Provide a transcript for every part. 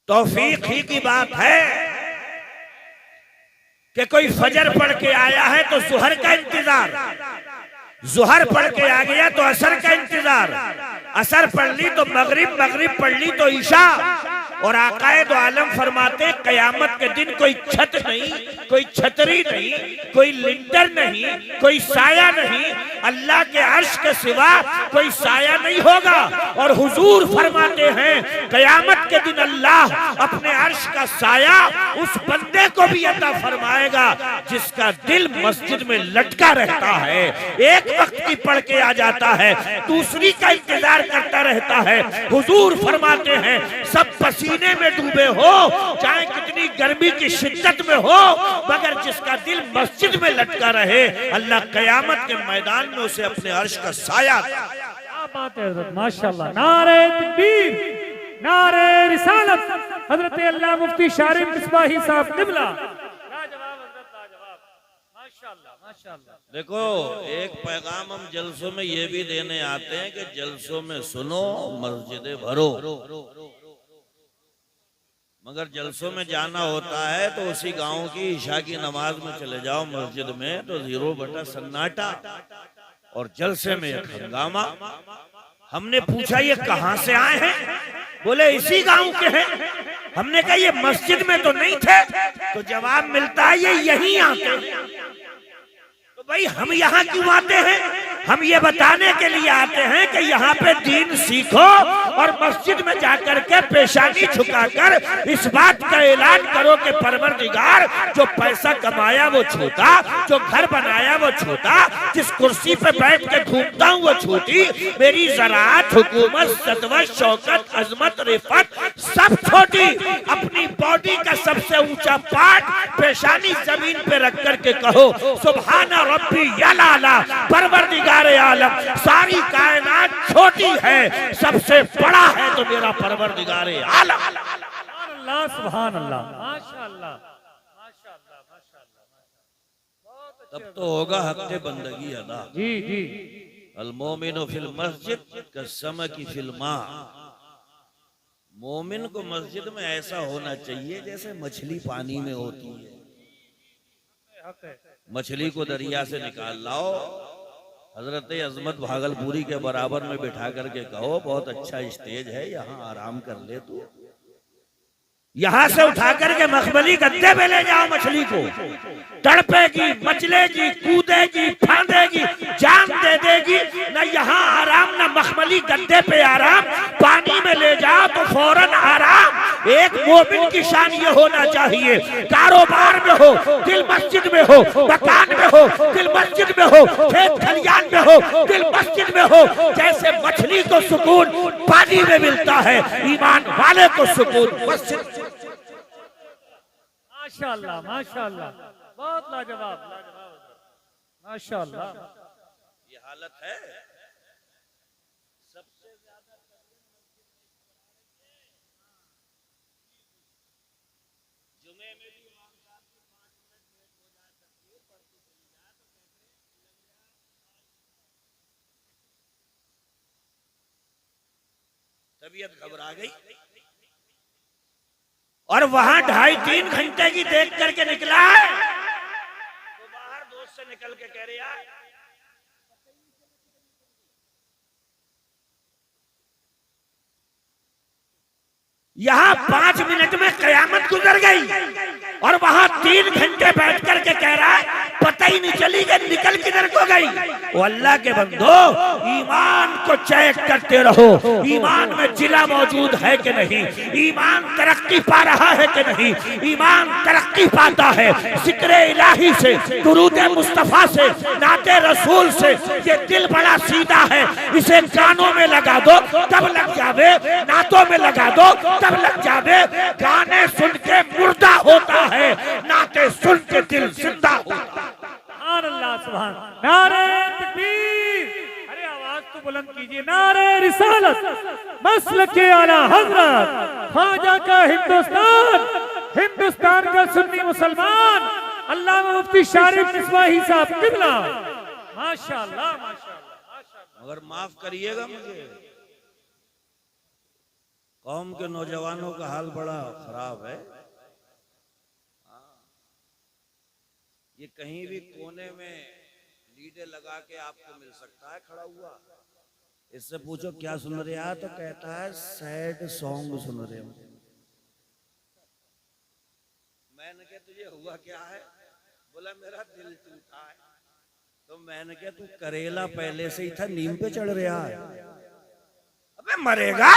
तौफीक ही की बात है कि कोई फजर पढ़ के आया है तो जुहर का इंतजार, जुहर पढ़ के आ गया तो असर का इंतजार, असर पढ़ ली तो मगरिब, मगरिब पढ़ ली तो ईशा। और आकाए दो आलम फरमाते कयामत के दिन कोई छत नहीं, कोई छतरी नहीं, कोई लिंटर नहीं, कोई साया नहीं, अल्लाह के अर्श के सिवा कोई साया नहीं होगा। और हुजूर फरमाते हैं कयामत के दिन अल्लाह अपने अर्श का साया उस बंदे को भी अता फरमाएगा जिसका दिल मस्जिद में लटका रहता है, एक वक्त की पढ़ के आ जाता है, दूसरी का इंतजार करता रहता है। हुजूर फरमाते हैं सब पसीने में डूबे हो, चाहे कितनी गर्मी की शिद्दत में हो, मगर जिसका दिल मस्जिद में लटका रहे अल्लाह कयामत के मैदान में उसे अपने अर्श का साया। क्या बात है हज़रत, माशाअल्लाह। नारे तकबीर, नारे रिसालत, हजरत अल्लाह मुफ्ती शारिफ मिसबाही साहब क़िबला। देखो एक पैगाम हम जलसों में ये भी देने आते हैं कि जलसों में सुनो, मस्जिदें भरो, मगर जलसों में जाना होता है तो उसी गांव की ईशा की नमाज में चले जाओ मस्जिद में तो 0 सन्नाटा और जलसे में एक हंगामा। हमने पूछा ये कहां से आए हैं? बोले इसी गांव के हैं। हमने कहा ये मस्जिद में तो नहीं थे, तो जवाब मिलता है ये यहीं आते हैं। तो भाई हम यहाँ क्यों आते हैं? हम ये बताने के लिए आते हैं कि यहाँ पे दीन सीखो और मस्जिद में जाकर के पेशानी झुकाकर इस बात का ऐलान करो कि परवरदिगार जो पैसा कमाया वो छोटा, जो घर बनाया वो छोटा, जिस कुर्सी पे बैठ के घूमता हूँ वो छोटी, मेरी ज़राअत, हुकूमत, सदवत, शौकत, अजमत, रिफत सब छोटी। अपनी बॉडी का सबसे ऊंचा पार्ट पेशानी जमीन पे रख करके कहो सुभान रब्बी यलाला, परवरदिगार आलम, सारी कायनात छोटी है, सबसे बड़ा है तो मेरा परवरदिगार आलम। अल्लाह सुभान अल्लाह, माशाअल्लाह, माशाअल्लाह, माशाअल्लाह। तब तो होगा हक़ बंदगी अदा। जी जी। अल मोमिनु फिल मस्जिद कसमकी फिल मा। मोमिन को मस्जिद में ऐसा होना चाहिए जैसे मछली पानी में होती है। मछली को दरिया से निकाल लाओ, हजरत अजमत भागलपुरी के बराबर में बिठा करके कहो बहुत अच्छा स्टेज है, यहाँ आराम कर ले तू। यहाँ से उठा करके मखमली गद्दे पे ले जाओ मछली को, तड़पेगी, मचलेगी, कूदेगी, फांदेगी, जान दे देगी। न यहाँ आराम, न मखमली गद्दे पे आराम। पानी में ले जाओ तो फौरन आराम। एक मोमिन की शान ये होना चाहिए, कारोबार में हो दिल मस्जिद में हो, मकान में हो दिल मस्जिद में हो, खेत खलियान में हो दिल मस्जिद में हो। जैसे मछली को सुकून पानी में मिलता है, ईमान वाले को सुकून मस्जिद। माशाअल्लाह, माशाअल्लाह, बहुत लाजवाब, लाजवाब, माशाअल्लाह। ये हालत है। सबसे ज्यादा जुमे में भी इमाम साहब की 5 मिनट लेट हो जा सकती है, पढ़ती चली जाए तो तबीयत घबरा गई। और वहां 2.5-3 घंटे की देख करके निकला है तो बाहर दोस्त से निकल के कह रहे यार यहाँ 5 मिनट में कयामत गुजर गई और वहां 3 घंटे बैठ करके कह रहा है पता ही नहीं चली कि निकल किधर को गई। वो अल्लाह के बंदो, ईमान को चेक करते रहो, ईमान में जिला मौजूद है कि नहीं, ईमान तरक्की पा रहा है कि नहीं। ईमान तरक्की पाता है जिक्र इलाही से, दुरूद मुस्तफा से, नाते रसूल से। ये दिल बड़ा सीधा है, इसे कानों में लगा दो तब लग जावे, नातों में लगा दो तब लग जावे। गाने सुन के मुर्दा होता है, नाते सुन के दिल जिंदा होता है। अल्लाह सुभान। नारे तकबीर, अरे आवाज तो बुलंद कीजिए। नारे रिसालत, मसलके आला हजरत, ख्वाजा का हिंदुस्तान, हिंदुस्तान का सुन्नी मुसलमान, अल्लामा मुफ्ती शारिफ मिसबाही साहब क़िबला। माशाअल्लाह, माशाअल्लाह, माशाअल्लाह। मगर माफ करिएगा मुझे, कौम के नौजवानों का हाल बड़ा खराब है। ये कहीं भी कोने में लीडे लगा के आपको मिल सकता है खड़ा हुआ। इससे पूछो क्या सुन रहे हैं, तो कहता है सैड सॉन्ग सुन रहे हो। मैंने कहा तुझे हुआ क्या है? बोला मेरा दिल टूटा है। तो मैंने कहा तू करेला पहले से ही था, नीम पे चढ़ रहा है। अबे मरेगा,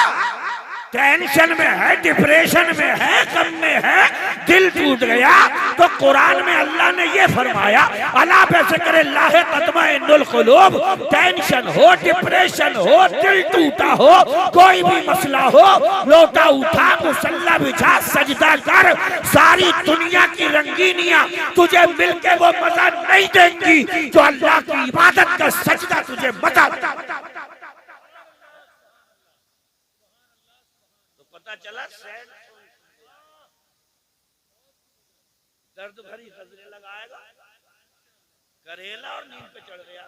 टेंशन में है, डिप्रेशन में है, गम में है, दिल टूट गया। तो कुरान में अल्लाह ने ये फरमाया, अला पैसे करे लाहे तत्माइनुल कुलूब। टेंशन हो, डिप्रेशन हो, दिल टूटा हो, कोई भी मसला हो, लोटा उठा, मुसल्ला बिछा, सजदा कर। सारी दुनिया की रंगीनियां तुझे मिलके वो मजा नहीं देंगी जो अल्लाह की इबादत का सजदा तुझे मजा। पता चला सैड दर्द भरी गजलें लगाएगा, करेला और नींद पे चढ़ गया।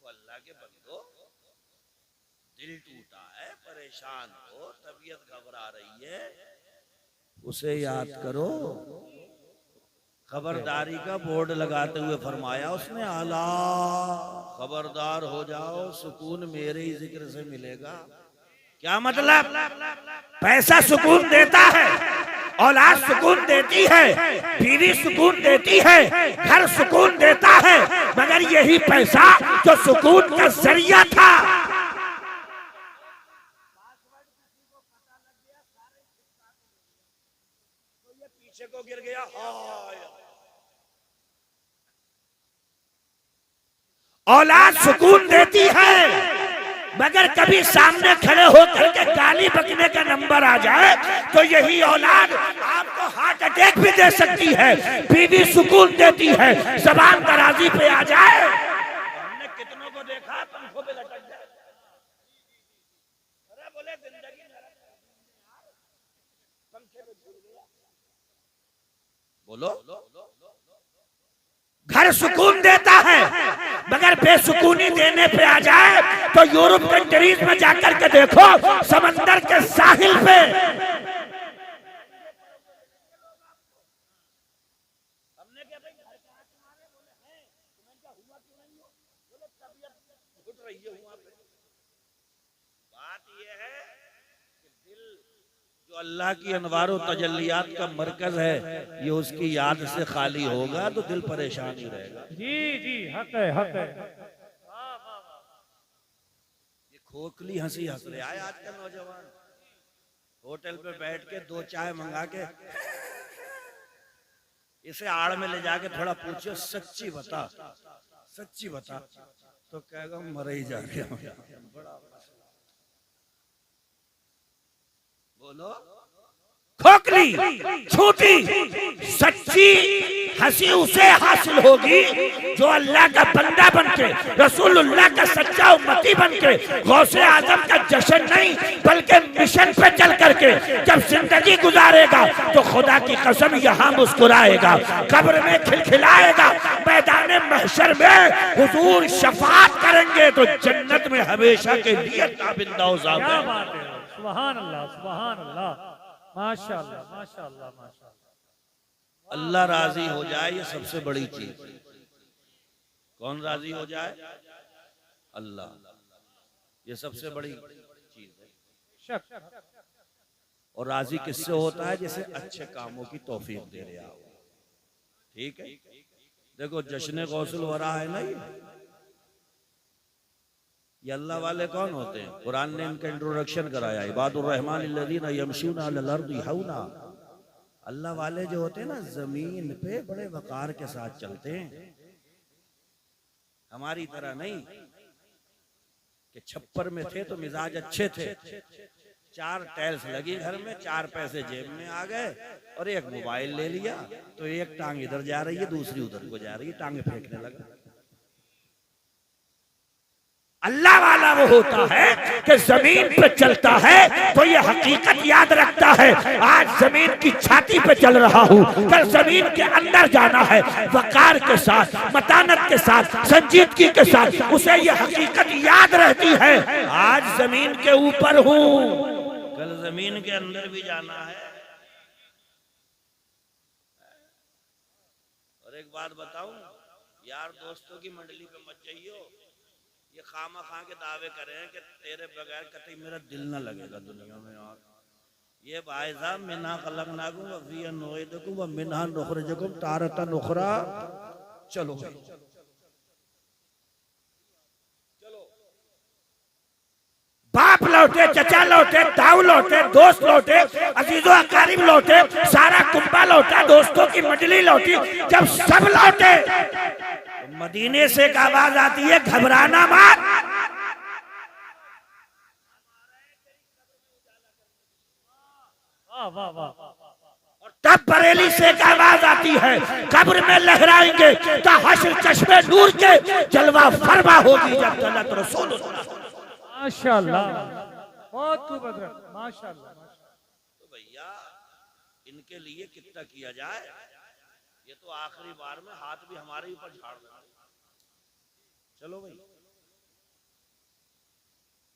तो अल्लाह के बंदो, दिल टूटा है, परेशान हो, तबीयत घबरा रही है, उसे याद करो। खबरदारी का बोर्ड लगाते हुए फरमाया उसने, आला खबरदार हो जाओ, सुकून मेरे ही जिक्र से मिलेगा। क्या मतलब? पैसा सुकून देता है, औलाद सुकून देती है, बीवी सुकून देती है, घर सुकून देता है, मगर यही पैसा जो सुकून का जरिया था, तो ये पीछे को गिर गया। औलाद सुकून देती है, मगर कभी सामने खड़े होकर के गाली बकने का नंबर आ जाए तो यही औलाद आपको हार्ट अटैक भी दे सकती है। बीवी सुकून देती है, ज़बान दराजी पे आ जाए। हमने कितनों को देखा पंखों पे लटक जाए। अरे बोले जिंदगी पंखे पे झूल गया। बोलो, घर सुकून देता है, मगर बेसुकूनी देने पे आ जाए तो यूरोप कंट्रीज में जाकर के देखो, समंदर के साहिल पे हमने क्या भाई घर का तुम्हारे बोले हैं, तुम्हें क्या हुआ क्यों नहीं हो? बोले तबीयत घुट रही है वहां पे। बात ये है कि दिल जो अल्लाह की अनवार और तजल्लियात का मरकज है, ये उसकी याद से खाली होगा तो दिल परेशान ही रहेगा। जी जी, हक है, हक है। ये खोखली हंसी हंस रहे आए आज का नौजवान। होटल पे बैठ के 2 चाय मंगा के इसे आड़ में ले जाके थोड़ा पूछो, सच्ची बता, सच्ची बता, तो कहेगा मर ही जा गया। बोलो, खोखली झूठी सच्ची हंसी उसे हासिल होगी जो अल्लाह का बंदा बनके, रसूलुल्लाह का सच्चा उम्मती बनके, गौसे आजम का जश्न नहीं बल्कि मिशन पे चल करके जब जिंदगी गुजारेगा तो खुदा की कसम यहाँ मुस्कुराएगा, कब्र में खिलखिलाएगा, मैदान महशर में हुजूर शफाअत करेंगे तो जन्नत में हमेशा के लिए ताबिंदा हो जाएगा। सुभान अल्लाह, सुभान अल्लाह, माशाअल्लाह, माशाअल्लाह, माशाअल्लाह। अल्लाह राजी हो जाए, ये सबसे बड़ी चीज। कौन राजी हो जाए? अल्लाह, ये सबसे बड़ी चीज है। और राजी किससे होता है? जैसे अच्छे कामों की तौफीक दे रहा हो। ठीक है, देखो जश्न गौसुल वरा है ना, ये अल्लाह वाले कौन होते हैं? कुरान ने इनका इंट्रोडक्शन कराया, इबादुर रहमान अल्लज़ीना यमशूना अलल अर्दी हौना। अल्लाह वाले जो होते हैं ना, जमीन पे बड़े वकार के साथ चलते हैं, हमारी तरह नहीं कि छप्पर में थे तो मिजाज अच्छे थे, 4 टाइल्स लगी घर में, 4 पैसे जेब में आ गए और एक मोबाइल ले लिया तो एक टांग इधर जा रही है, दूसरी उधर को जा रही है, टांगे फेंकने लगा। अल्लाह वाला वो होता है कि जमीन पे चलता है तो ये हकीकत याद रखता है, आज जमीन की छाती पे चल रहा हूँ, कल जमीन के अंदर जाना है। वकार के साथ, मतानत के साथ, संजीदगी के साथ उसे ये हकीकत याद रहती है, आज जमीन के ऊपर हूँ, कल जमीन के अंदर भी जाना है। और एक बात बताऊं, यार दोस्तों की मंडली पे मत जाइयो, ये खामा खा के दावे करें कि तेरे बगैर कतई मेरा दिल ना लगेगा दुनिया में। यार ये भाई साहब, मिन्हा खलकनाकुम व फीहा नुईदुकुम व मिन्हा नुखरिजुकुम तारतन उखरा। चलो बाप लौटे, चचा लौटे, ताऊ लौटे, दोस्त लौटे, अजीजो अकारिब लौटे, सारा कुंबा लौटा, दोस्तों की मंडली लौटी। जब सब लौटे तो मदीने से एक आवाज आती है, घबराना मत। वाह वाह वाह। और तब बरेली से एक आवाज आती है, कब्र में लहराएंगे तो हश्र चश्मे नूर के जलवा फरमा होगी जब जन्नत रसूल। माशाल्लाह, बहुत खूब हजरत, माशाल्लाह। तो भैया इनके लिए कितना किया जाए, ये तो आखिरी बार में हाथ भी हमारे ऊपर झाड़ देना। चलो भाई,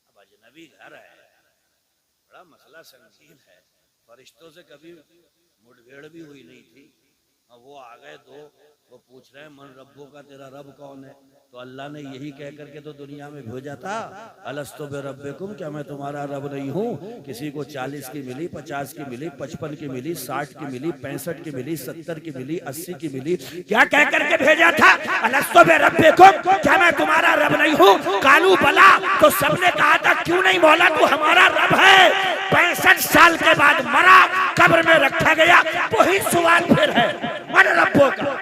अब अजनबी घर है, बड़ा मसला संगीन है, फरिश्तों से कभी मुठभेड़ भी हुई नहीं थी। अब वो आ गए दो, वो पूछ रहे हैं मन रब्बों का, तेरा रब कौन है? तो अल्लाह ने यही कह करके तो दुनिया में भेजा था, अलस्तु बिरब्बिकुम, क्या मैं तुम्हारा रब नहीं हूँ? किसी को 40 की मिली, 50 की मिली, 55 की मिली, 60 की मिली, 65 की मिली, 70 की मिली, 80 की मिली, क्या कह करके भेजा था? अलस्तु बिरब्बिकुम, क्या मैं तुम्हारा रब नहीं हूँ? कालू बला, तो सबने कहा था क्यों नहीं मौला तू हमारा रब है। 65 साल के बाद मरा, कब्र में रखा गया, वही सवाल फिर है, मन रब्बों का।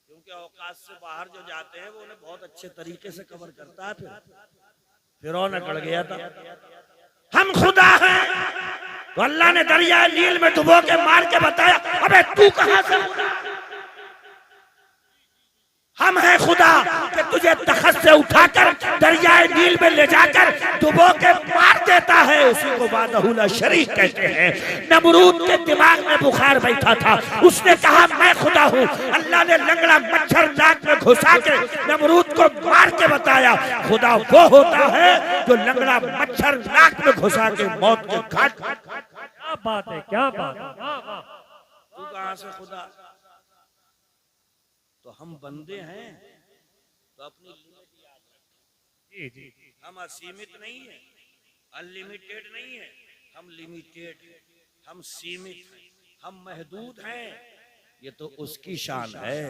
क्योंकि औकात से बाहर जो जाते हैं वो उन्हें बहुत अच्छे तरीके से कवर करता है। फिरौन अकड़ गया था, हम खुदा हैं, तो अल्लाह ने दरिया नील में डुबो के मार के बताया, अबे तू कहां से खुदा? हम हैं खुदा कि तुझे तख्त से उठाकर दरियाए नील में ले जाकर डुबो के मार देता है, उसी को वादहुल शरीक कहते हैं। नमरूद के दिमाग में बुखार बैठा था, उसने कहा मैं खुदा हूँ। अल्लाह ने लंगड़ा मच्छर नाक में घुसा के नमरूद को मार के बताया, खुदा वो होता है जो लंगड़ा मच्छर नाक में घुसा के मौत के घाट। क्या बात है, क्या बात है, वाह वाह। तू कहां से खुदा? तो हम बंदे हैं तो अपनी लिमिट याद रखें। जी जी, हम असीमित नहीं है, अनलिमिटेड नहीं है, हम लिमिटेड हैं, हम सीमित हैं, हम महदूद हैं। ये तो उसकी शान है,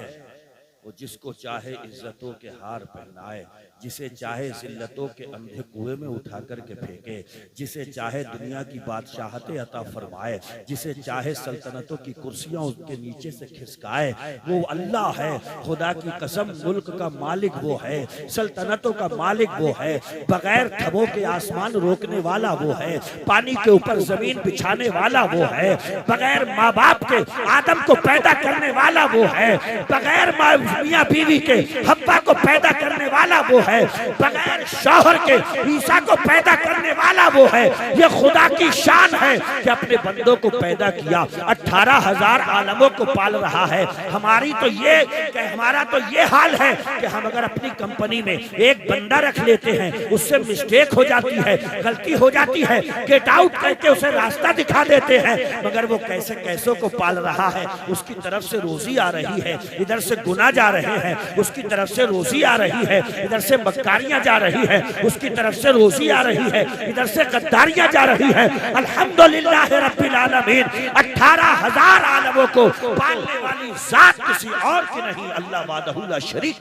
वो जिसको चाहे इज्जतों के हार पहनाए, जिसे चाहे जिल्लतों के अंधे कुएं में उठा करके फेंके, जिसे चाहे दुनिया की बादशाहतें अता फरमाए, जिसे चाहे सल्तनतों की कुर्सियां उसके नीचे से खिसकाए, वो अल्लाह है। खुदा की कसम, मुल्क का मालिक वो है, सल्तनतों का मालिक वो है, बगैर थमों के आसमान रोकने वाला वो है, पानी के ऊपर जमीन बिछाने वाला वो है, बगैर माँ बाप के आदम को पैदा करने वाला वो है, बगैर मियाँ बीवी के हब्बा को पैदा करने वाला वो है, बगैर शौहर के ईसा को पैदा करने वाला वो है। ये खुदा की शान है कि अपने बंदों को पैदा किया, 18,000 आलमों को पाल रहा है। हमारा तो ये हाल है कि हम अगर अपनी कंपनी में एक बंदा रख लेते हैं, उससे मिस्टेक हो जाती है, गलती हो जाती है, गेट आउट करके उसे रास्ता दिखा देते हैं, मगर वो कैसे कैसों को पाल रहा है, उसकी तरफ से रोजी आ रही है, इधर से गुनाह जा रहे हैं, उसकी तरफ से रोजी आ रही है, इधर से मक्कारियां जा रही है, उसकी तरफ से रोजी आ रही है, इधर से गद्दारियां जा रही है। अल्हम्दुलिल्लाह रब्बिल आलमीन, 18,000 आलमों को पालने वाली जात किसी और की नहीं, अल्लाह वादहू ला शरीक।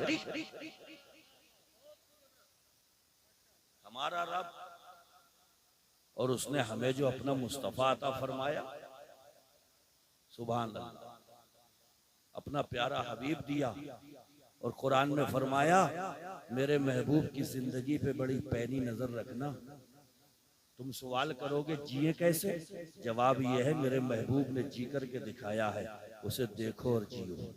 हमारा रब, और उसने हमें जो अपना मुस्तफा अता फरमाया, सुभान अल्लाह। अब अपना प्यारा हबीब दिया। और कुरान में फरमाया मेरे महबूब की जिंदगी पे बड़ी पैनी नजर रखना। तुम सवाल करोगे जिए कैसे? जवाब यह है मेरे महबूब ने जी करके दिखाया है, उसे देखो और जियो।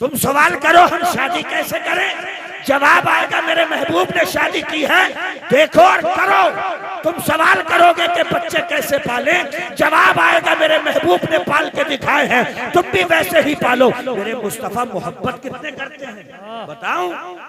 तुम सवाल करो हम शादी कैसे करें? जवाब आएगा मेरे महबूब ने शादी की है, देखो और करो। तुम सवाल करोगे कि बच्चे कैसे पालें? जवाब आएगा मेरे महबूब ने पाल के दिखाए हैं, तुम भी वैसे ही पालो। मेरे मुस्तफा मोहब्बत कितने करते हैं बताऊं?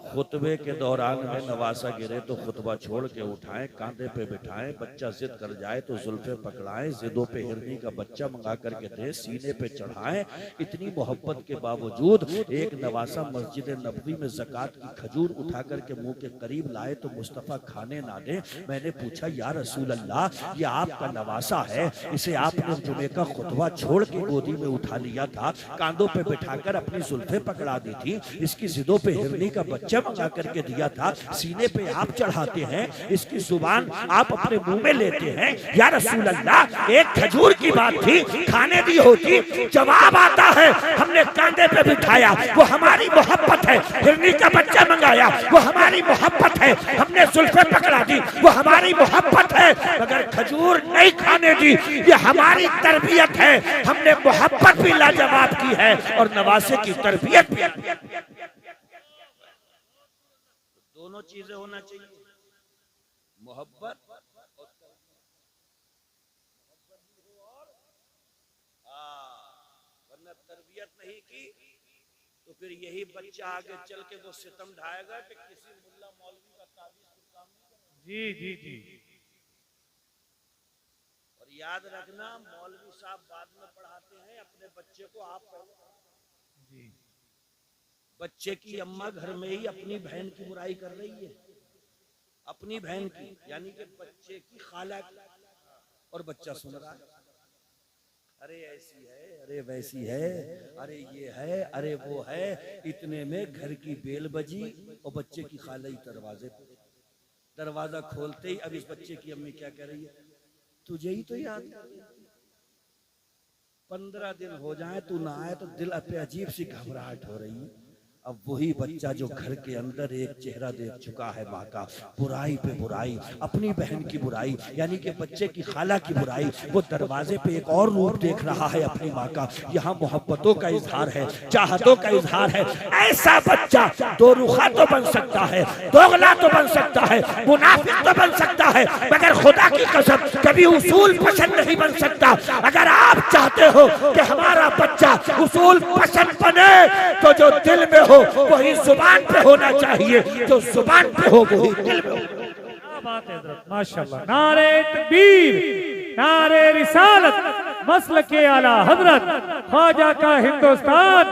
खुतबे के दौरान में नवासा गिरे तो खुतबा छोड़ के उठाएं, कांधे पे बिठाएं, बच्चा जिद कर जाए तो जुल्फे पकड़ाएं, जिदों पे हिरनी का बच्चा मंगा करके दे, सीने पे चढ़ाएं। इतनी मोहब्बत के बावजूद एक नवासा मस्जिद नबवी में ज़कात की खजूर उठा करके मुंह के करीब लाए तो मुस्तफ़ा खाने ना दे। मैंने पूछा या रसूल अल्लाह, ये आपका नवासा है, इसे आपने जुमे का खुतबा छोड़ के गोदी में उठा लिया था, कांधों पे बिठाकर अपनी जुल्फे पकड़ा दी थी, इसकी जिदों पे हिरनी का बच्चा मंगा करके दिया था, सीने पे आप चढ़ाते हैं, इसकी जुबान आप अपने मुंह में लेते हैं। या रसूल अल्लाह, एक खजूर की बात थी, खाने दी होती। जवाब आता है हमने कांधे पे बिठाया, वो हमारी मोहब्बत है। हिरनी का बच्चा मंगाया, वो हमारी मोहब्बत है। हमने जुल्फे पकड़ा दी, वो हमारी मोहब्बत है। मगर खजूर नहीं खाने दी, ये हमारी तरबियत है। हमने मोहब्बत भी लाजवाब की है और नवासे की तरबियत भी। दोनों चीजें होना चाहिए, मोहब्बत और वरना तरबियत नहीं की तो फिर यही बच्चा आगे चल के वो सितम ढाएगा कि किसी मुल्ला मौलवी का ताबीज काम नहीं। जी जी जी। और याद रखना मौलवी साहब बाद में पढ़ाते हैं, अपने बच्चे को आप जी। बच्चे की अम्मा घर में ही अपनी बहन की बुराई कर रही है, अपनी बहन की, यानी कि बच्चे की खाला की, और बच्चा सुन रहा है, अरे ऐसी है, अरे वैसी है, अरे ये है, अरे वो है। इतने में घर की बेल बजी और बच्चे की खाला ही दरवाजे पे। दरवाजा खोलते ही अब इस बच्चे की अम्मी क्या कह रही है, तुझे ही तो याद 15 दिन हो जाए तू ना आए तो दिल पे अजीब सी घबराहट हो रही है। अब वही बच्चा जो घर के अंदर एक चेहरा देख चुका है माँ का, बुराई पे बुराई, अपनी बहन की बुराई, यानी कि बच्चे की खाला की बुराई, वो दरवाजे पे एक और रूप देख रहा है अपनी माँ का। यहाँ मोहब्बतों का इजहार है, चाहतों का इजहार है। ऐसा बच्चा दो रुखा तो बन सकता है, दोगला तो बन सकता है, मुनाफिक तो बन सकता है, मगर खुदा की कसम कभी उसूल पसंद नहीं बन सकता। अगर आप चाहते हो कि हमारा बच्चा उसूल पसंद बने तो जो दिल में हो वही जुबान पे होना चाहिए, जो जुबान पे हो वही दिल में हो। क्या बात है माशाल्लाह। नारे तकबीर, नारे रिसालत, मसलके आला हजरत, ख्वाजा का हिंदुस्तान,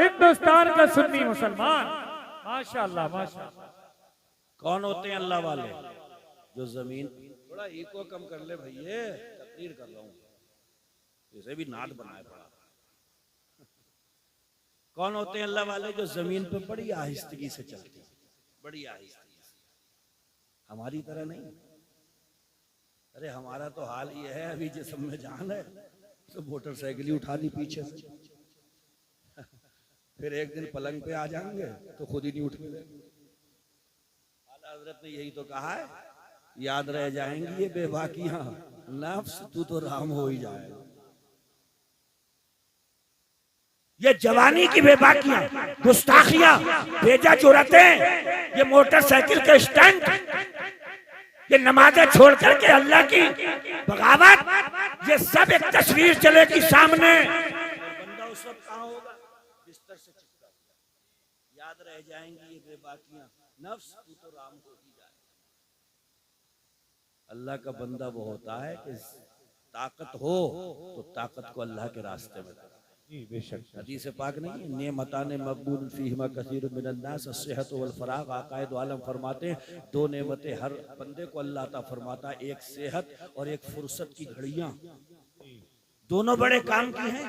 हिंदुस्तान का सुन्नी मुसलमान। माशाल्लाह माशाल्लाह। कौन होते हैं अल्लाह वाले? जो जमीन, थोड़ा इको कम कर ले भैया, तकरीर कर रहा हूँ, इसे भी नाद बनाए पड़ा। कौन होते हैं अल्लाह वाले? जो जमीन पे बड़ी आहिस्तगी से चलते हैं, बड़ी आहिस्तगी से, हमारी तरह नहीं। अरे हमारा तो हाल ये है, अभी जिस्म में जान है तो मोटरसाइकिल ही उठा ली पीछे से, फिर एक दिन पलंग पे आ जाएंगे तो खुद ही नहीं उठ मिले। हजरत ने यही तो कहा है, याद रह जाएंगी ये बेबाकियां, नफ्स तू तो राम हो ही जाएगा। ये जवानी की बेबाकियां, गुस्ताखियां, बेजा जुरतें, ये मोटरसाइकिल के स्टंट, ये नमाजें छोड़ करके अल्लाह की बगावत, ये सब एक तस्वीर चलेगी सामने। बंदा उस वक्त कहाँ होगा? बिस्तर से चिपका। याद रह जाएंगी ये बेबाकियां, नफ्स तू तो राम हो ही जाए। अल्लाह का बंदा वो होता है कि ताकत हो तो ताकत को अल्लाह के रास्ते में। हदीस पाक नहीं, नेमताने मकबूल फीहिमा कसीर मिनन नास अस्सिहत वल फराग। आकायद आलम फरमाते हैं दो नेमतें हर बंदे को अल्लाह ता फरमाता, एक सेहत और एक फुर्सत की घड़ियां। दोनों बड़े काम की हैं।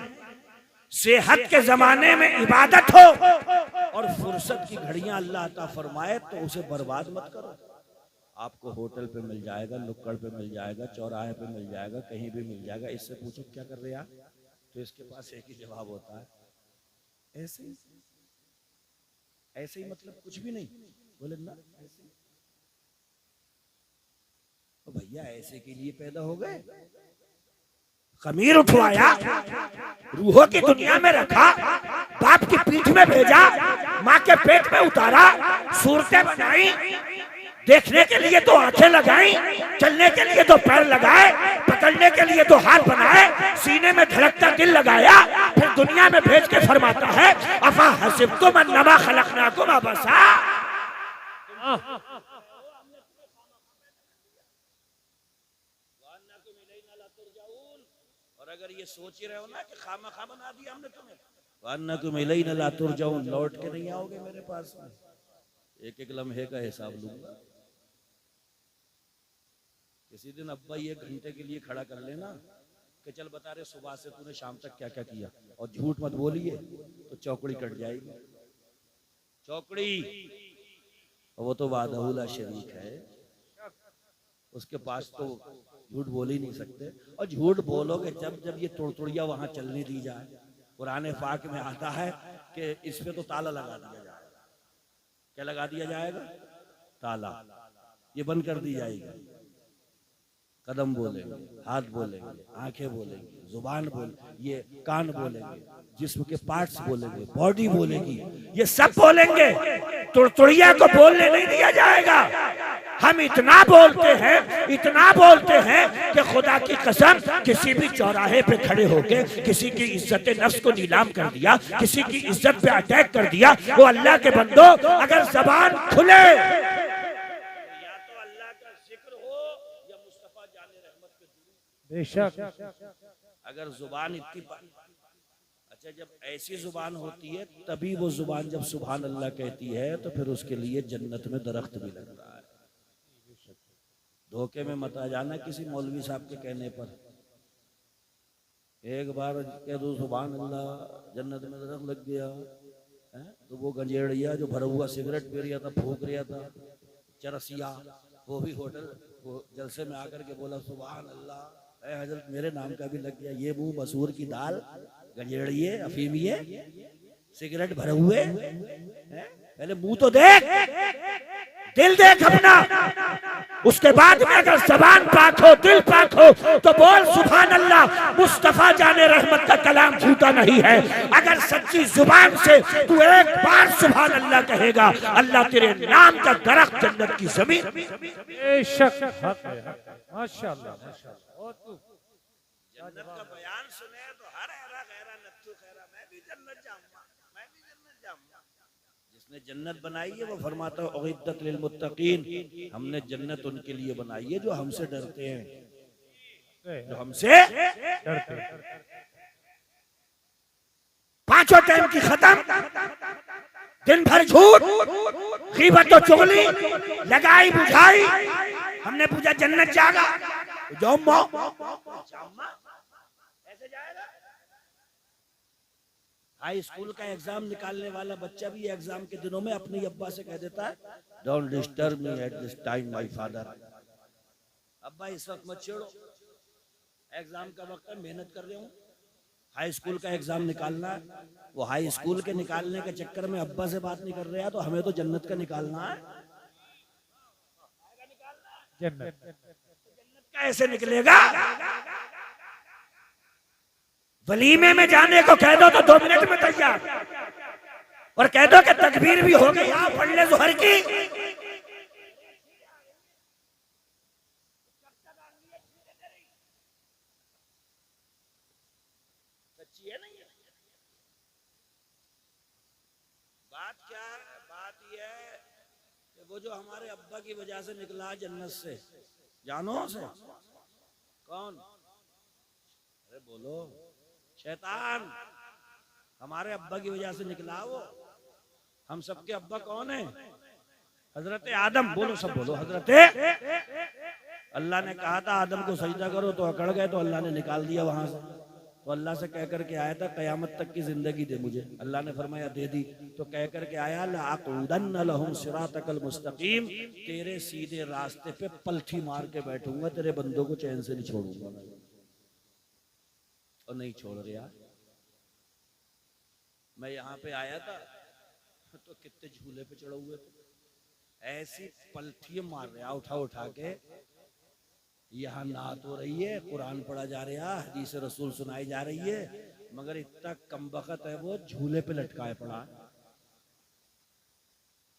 सेहत के जमाने में इबादत हो और फुर्सत की घड़ियां अल्लाह ता फरमाए तो उसे बर्बाद मत करो। आपको होटल पे मिल जाएगा, नुक्कड़ पे मिल जाएगा, चौराहे पे मिल जाएगा, कहीं भी मिल जाएगा। इससे पूछो क्या कर रहे हैं आप? तो इसके पास एक ही जवाब होता है, ऐसे ही। ऐसे ही मतलब कुछ भी नहीं। बोले ना ऐसे। तो भैया ऐसे के लिए पैदा हो गए? खमीर उठवाया, रूहों की दुनिया में रखा, बाप की पीठ में भेजा, माँ के पेट में उतारा, सूरतें बनाई, देखने के लिए तो आंखें लगाई, चलने के लिए तो पैर लगाए, पकड़ने के लिए तो हाथ बनाए, सीने में धड़कता दिल लगाया, फिर दुनिया में भेज के फरमाता है अफा हसिबतुम अन्नमा खलकनाकुम अबसा। और अगर ये सोच ही रहे हो ना कि खामखा बना दिया हमने तुम्हें, वअन्नकुम इलैना ला तुरजाऊन, लौट के नहीं आओगे मेरे पास में। एक एक लम्हे का हिसाब लूंगा। किसी दिन अब्बा ये घंटे के लिए खड़ा कर लेना कि चल बता रहे सुबह से तूने शाम तक क्या क्या किया, और झूठ मत बोलिए तो चौकड़ी कट जाएगी। चौकड़ी, वो तो वादहुला शरीक है, उसके पास तो झूठ बोल ही नहीं सकते। और झूठ बोलोगे जब जब ये तुड़तुड़िया वहां चलने दी जाए। कुरान पाक में आता है कि इस पे तो ताला लगा दिया जाएगा। क्या लगा दिया जाएगा? ताला। ये बंद कर दी जाएगी। कदम बोलेंगे, हाथ बोलेंगे, आंखें बोलेंगी, जुबान बोलेंगे, ये कान बोलेंगे, जिस्म के पार्ट्स बोलेंगे, बॉडी बोलेगी, ये सब बोलेंगे। तुड़तुड़िया को बोलने नहीं दिया जाएगा। हम इतना बोलते हैं कि खुदा की कसम किसी भी चौराहे पे खड़े होके किसी की इज्जत नफ्स को नीलाम कर दिया, किसी की इज्जत पे अटैक कर दिया, वो अल्लाह के बंदो अगर जबान खुले या तो अल्लाह का जिक्र हो या मुस्तफा जाने रहमत के दुरूद। बेशक अगर जुबान इतनी अच्छा, जब ऐसी जुबान होती है तभी वो जुबान जब सुभान अल्लाह कहती है तो फिर उसके लिए जन्नत में दरख्त भी लगता है। धोखे में मत आ जाना किसी मौलवी साहब के कहने पर। एक बार कह दो सुभान अल्लाह, जन्नत में दरख्त लग गया है, तो वो गंजेड़िया जो भरा हुआ सिगरेट पी रहा था, फूक रहा था, चरसिया, वो भी होटल वो जलसे में आकर के बोला सुभान अल्लाह, ऐ हजरत मेरे नाम का भी लग गया। ये मुंह मसूर की दाल, गंजेड़िए, अफीमिए, सिगरेट भरे हुए, पहले मुंह तो देख, दिल देख अपना। उसके बाद में अगर जबान पाक हो, दिल पाक हो तो बोल सुभान अल्लाह। मुस्तफा जाने रहमत का कलाम झूठा नहीं है। अगर सच्ची जुबान से तू एक बार सुभान अल्लाह कहेगा, अल्लाह तेरे नाम का दरख्त जन्नत की जमीन। बेशक माशाअल्लाह माशाअल्लाह। जन्नत का बयान सुने तो हर हैरा गैरा नत्थु खैरा, मैं भी जन्नत जाऊंगा, मैं भी जन्नत जाऊंगा। जिसने जन्नत बनाई है वो फरमाता है उइद्दत लिल मुत्तकीन, हमने जन्नत उनके लिए बनाई है जो हमसे डरते हैं, जो हमसे डरते हैं। पांचों टाइम की खत्म, दिन भर झूठ, गीबत और चुगली, लगाई बुझाई। हमने पूछा जन्नत जाएगा, जाओ ऐसे जाएगा। हाई स्कूल का एग्जाम निकालने वाला बच्चा भी एग्जाम के दिनों में अपने अब्बा से कह देता है don't disturb me at this time my father. अब्बा इस वक्त मत छेड़ो, एग्जाम का वक्त है, मेहनत कर रहा हूँ। हाई स्कूल का एग्जाम निकालना है, वो हाई स्कूल के निकालने के चक्कर में अब्बा से बात नहीं कर रहा है, तो हमें तो जन्नत का निकालना है। जन्नत कैसे निकलेगा? वलीमे में जाने को कह दो तो 2 मिनट में तैयार, और कह दो कि तकबीर भी हो गई, हाँ पढ़ ले ज़ोहर की। सच्ची है नहीं? बात क्या है? बात यह है कि वो जो हमारे अब्बा की वजह से निकला जन्नत से, जानो से कौन? अरे बोलो, शैतान। हमारे अब्बा की वजह से निकला वो। हम सबके अब्बा कौन है? हजरत आदम। बोलो सब बोलो, हजरत। अल्लाह ने कहा था आदम को सजदा करो तो अकड़ गए, तो अल्लाह ने निकाल दिया वहां से। तो अल्लाह से कह करके आया था कयामत तक की जिंदगी दे मुझे। अल्लाह ने फरमाया दे दी। तो कह करके आया लअक़उदन्न लहुम सिरातकल मुस्तकीम, तेरे सीधे रास्ते पे पलथी मार के बैठूंगा, तेरे बंदों को चैन से नहीं छोड़ूंगा। और नहीं छोड़ रहा। मैं यहाँ पे आया था तो कितने झूले पे चढ़े हुए थे, ऐसी पलथियां मार रहा उठा उठा के। यहाँ नात हो रही है, कुरान पढ़ा जा रहा, हदीस रसूल सुनाई जा रही है, मगर इतना कमबख्त है वो झूले पे लटकाए पड़ा।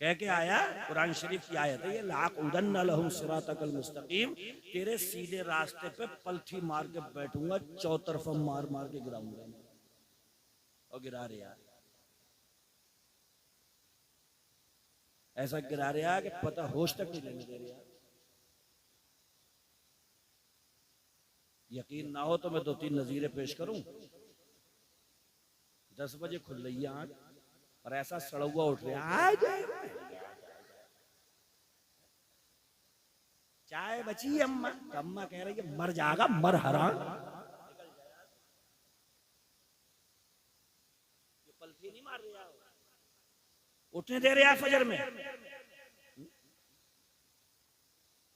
कह के आया, कुरान शरीफ की आयत है ये, लाक़उदन्न लहुम सिरातकल मुस्तकीम, तेरे सीधे रास्ते पे पलथी मार के बैठूंगा, चौतरफा मार मार के गिराऊंगा। और गिरा रहा, ऐसा गिरा रहा कि पता होश तक नहीं लेने दे रहा। यकीन ना हो तो मैं 2-3 नजीरें पेश करूं। 10 बजे खुल रही है आंख और ऐसा सड़ा हुआ उठ रहा है, चाय बची अम्मा, अम्मा कह रही है मर जाएगा, मर हराम। ये पलथी नहीं मार रहा, उठने दे रहा फजर में।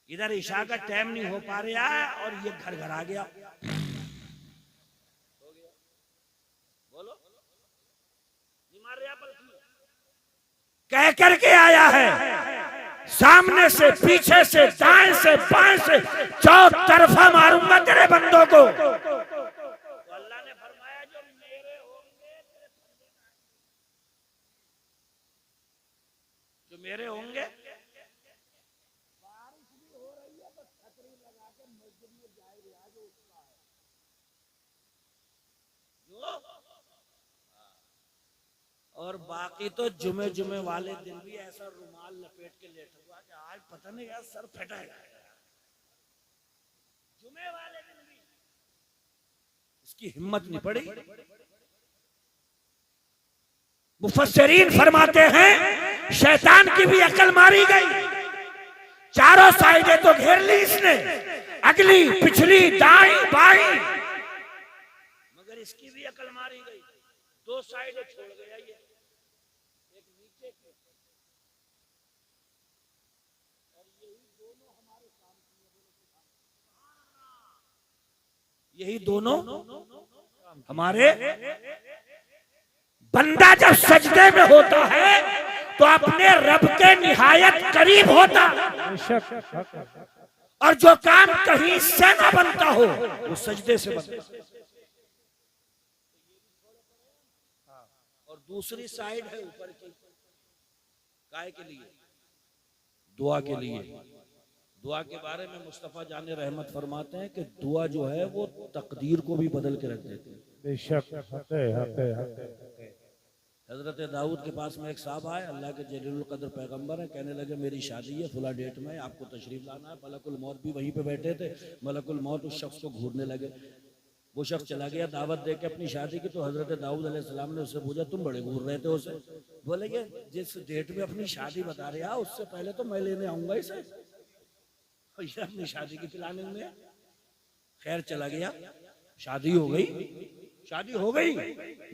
इधर ईशा का टाइम नहीं हो पा रहा है और ये घर घर आ गया। बोलो, नहीं मार रहा पलथी, कह करके आया है, सामने से, पीछे से, दाएं से, बाएं से, चौतरफा मारूंगा तेरे बंदों को। तो अल्लाह ने फरमाया जो मेरे होंगे, जो मेरे होंगे। और बाकी तो जुमे जुमे वाले दिन भी ऐसा रुमाल लपेट के लेटा हुआ कि आज पता नहीं यार सर फटेगा। जुमे वाले दिन भी इसकी हिम्मत नहीं पड़ी। मुफस्सिरीन फरमाते हैं शैतान की भी अकल मारी गई। चारों साइडें तो घेर ली इसने, अगली पिछली दाई बाई, मगर इसकी भी अकल मारी गई। 2 साइडें छोड़ गया ये, एक नीचे की, और यही दोनों हमारे सामने, यही दोनों हमारे। बंदा जब सजदे में होता है तो अपने रब के निहायत करीब होता, और जो काम कहीं से न बनता हो वो सजदे से बनता। और दूसरी साइड है ऊपर की, काय के लिए? दुआ के लिए। दुआ के बारे में मुस्तफा जाने रहमत फरमाते हैं कि दुआ जो है वो तकदीर को भी बदल के रख देती है। बेशक हजरत दाऊद के पास में एक साहब आए, अल्लाह के जलीलुल कद्र पैगंबर है, कहने लगे मेरी शादी है फुला डेट में, आपको तशरीफ लाना है। मलकुल मौत भी वहीं पे बैठे थे। मलकुल मौत उस शख्स को घूरने लगे। वो शख्स चला गया दावत दे के अपनी शादी की। तो हजरत दाऊद अलैहिस्सलाम ने उससे पूछा तुम बड़े घूर रहे थे उसे? बोले ये जिस डेट में अपनी शादी बता रहा उससे पहले तो मैं लेने आऊंगा इसे, ये अपनी शादी की प्लानिंग में। खैर चला गया, शादी हो गई। शादी हो गई,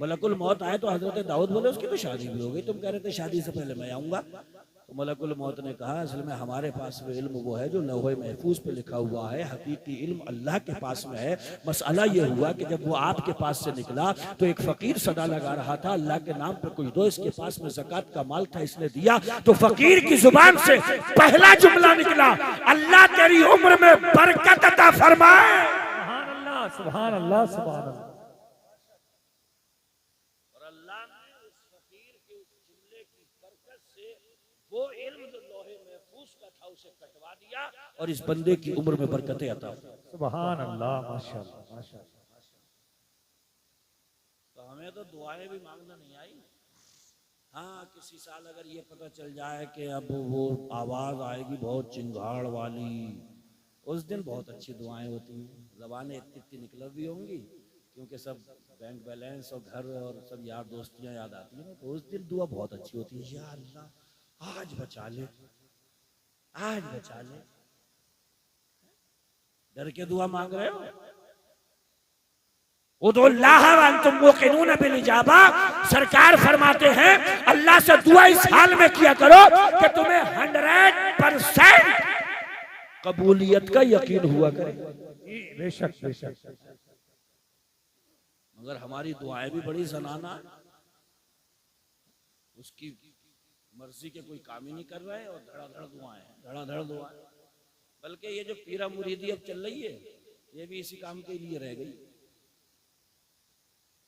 मलकुल मौत आए तो हजरत दाऊद बोले उसकी तो शादी भी हो गई, तुम कह रहे थे शादी से पहले मैं आऊंगा। तो मलकुल मौत ने कहा असल में हमारे पास में इल्म वो है जो लौहे महफूज पे लिखा हुआ है, हकीकी इल्म अल्लाह के पास में है। मसला ये हुआ कि जब वो आपके पास से निकला तो एक फकीर सदा लगा रहा था अल्लाह के नाम पे कुछ दो, इसके पास में ज़कात का माल था इसने दिया। तो फकीर की जुबान से पहला जुमला निकला अल्लाह तेरी उम्र में बरकत अता फरमाए। सुभान अल्लाह, सुभान अल्लाह, सुभान अल्लाह। वो इल्म जो लोहे महफूज का था उसे कटवा दिया और इस बंदे की उम्र में बरकतें अता। सुभान अल्लाह, माशाअल्लाह, माशाअल्लाह। तो हमें तो दुआएं भी मांगना नहीं आई। हाँ, किसी साल अगर ये पता चल जाए कि अब वो आवाज आएगी बहुत चिंगाड़ वाली, उस दिन बहुत अच्छी दुआएं होती हैं। ज़बानें इतनी निकल भी होंगी क्योंकि सब बैंक बैलेंस और घर और सब यार दोस्तियां याद आती हैं, तो उस दिन दुआ बहुत अच्छी होती है। या अल्लाह आज बचा ले, आज बचा ले। डर के दुआ मांग रहे हो? उदुल्लाह व अंतुम मुक़िनून बिल इजाबा। सरकार फरमाते हैं अल्लाह से दुआ इस हाल में किया करो कि तुम्हें 100% कबूलियत का यकीन हुआ करे। बेशक बेशक। मगर हमारी दुआएं भी बड़ी ज़नाना, उसकी मर्जी के कोई काम ही नहीं कर रहे और धड़ाधड़ दुआएं, धड़ाधड़ दुआएं। बल्कि ये जो पीरा मुरीदी अब चल रही है, ये भी इसी काम के लिए रह गई।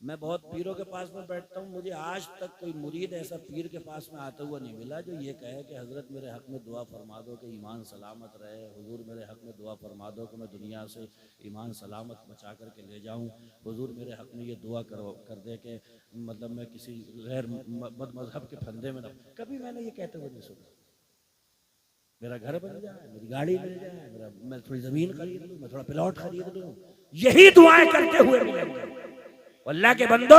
मैं बहुत पीरों के पास में बैठता हूँ, मुझे आज तक कोई मुरीद ऐसा पीर के पास में आता हुआ नहीं मिला जो ये कहे कि हजरत मेरे हक में दुआ फरमा दो कि ईमान सलामत रहे, हुजूर मेरे हक में दुआ फरमा दो कि मैं दुनिया से ईमान सलामत बचा करके ले जाऊँ, हुजूर मेरे हक में ये दुआ कर दे कि मतलब मैं किसी गैर मजहब के फंदे में न। कभी मैंने ये कहते हुए नहीं सुना। मेरा घर बन जाए, मेरी गाड़ी मिल जाए, मैं थोड़ी जमीन खरीद लूँ, मैं थोड़ा प्लॉट खरीद लूँ, यही दुआएं करते हुए मिलेंगे। अल्लाह के बंदो,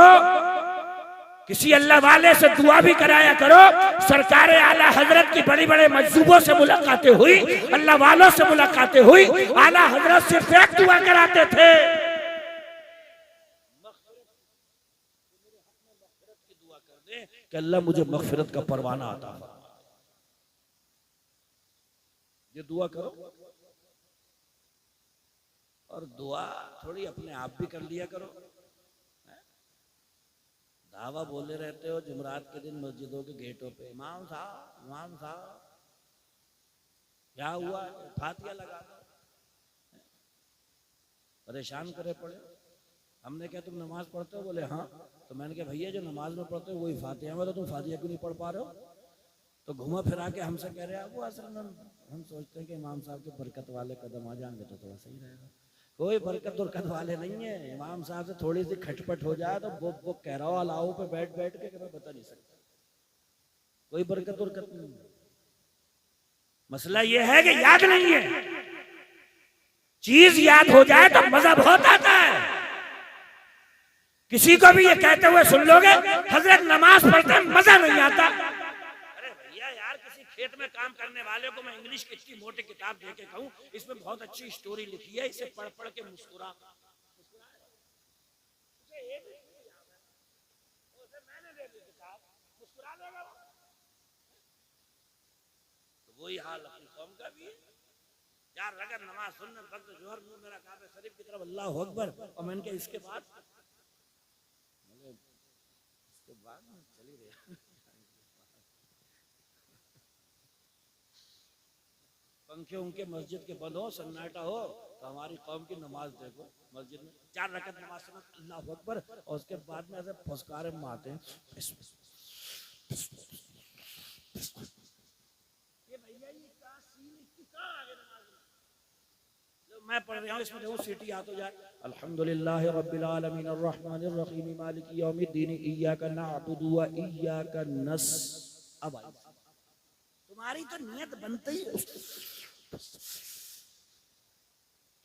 किसी अल्लाह वाले से दुआ भी कराया करो। सरकार आला हजरत की बड़ी बड़े मजदूरों से मुलाकातें हुई, अल्लाह वालों से मुलाकातें हुई, आला हजरत सिर्फ एक दुआ कराते थे, कि अल्लाह मुझे मगफिरत का परवाना अता फरमा। ये दुआ करो। और दुआ थोड़ी अपने आप भी कर लिया करो। दावा बोले रहते हो जुमरात के दिन मस्जिदों के गेटों पे, इमाम साहब क्या हुआ, फातिया लगा दो। परेशान करे पड़े। हमने क्या तुम नमाज पढ़ते हो? बोले हाँ। तो मैंने कहा भैया जो नमाज में पढ़ते हो वही फातिया में, तो तुम फातिया क्यों नहीं पढ़ पा रहे हो? तो घुमा फिरा के हमसे कह रहे हैं वो असल में हम सोचते हैं कि इमाम साहब के बरकत वाले कदम आ जाएंगे तो थोड़ा सही रहेगा। कोई बरकत दुरकत वाले नहीं है। इमाम साहब से थोड़ी सी खटपट हो जाए तो वो कह रहा हो अलाव पे बैठ बैठ के मैं बता नहीं सकता। कोई बरकत दुरकत नहीं है। मसला ये है कि याद नहीं है। चीज याद हो जाए तो मजा बहुत आता है। किसी को भी ये कहते हुए सुन लोगे हजरत नमाज पढ़ते मजा नहीं आता। अरे भैया यार, किसी खेत में काम करने वाले को मैं इंग्लिश की इतनी मोटी किताब दे के कहूँ इसमें बहुत अच्छी स्टोरी लिखी है, इसे पढ़ पढ़ के मुस्कुरा वही हाल अपनी कौम का भी है यार। अगर नमाज सुनने वक्त जोहर मुंह मेरा काबे शरीफ की तरफ अल्लाह अकबर, और मैंने कहा इसके बाद चली रहे पंखे उनके मस्जिद के बंद हो, सन्नाटा हो, तो हमारी कौम की नमाज देखो। मस्जिद में 4 रकात नमाज सुनो अल्लाह अकबर, और उसके बाद में ऐसे फुसकारे मारते हैं। मैं पढ़ रहा हूँ इसमें देखो सीटी आ तो जाए। अल्हम्दुलिल्लाह रब्बिल आलमीन अर्रहमानिर रहीम मालिकी यौमिद्दीन इय्याका नअबुदु व इय्याका नस। अब तुम्हारी तो नियत बनती ही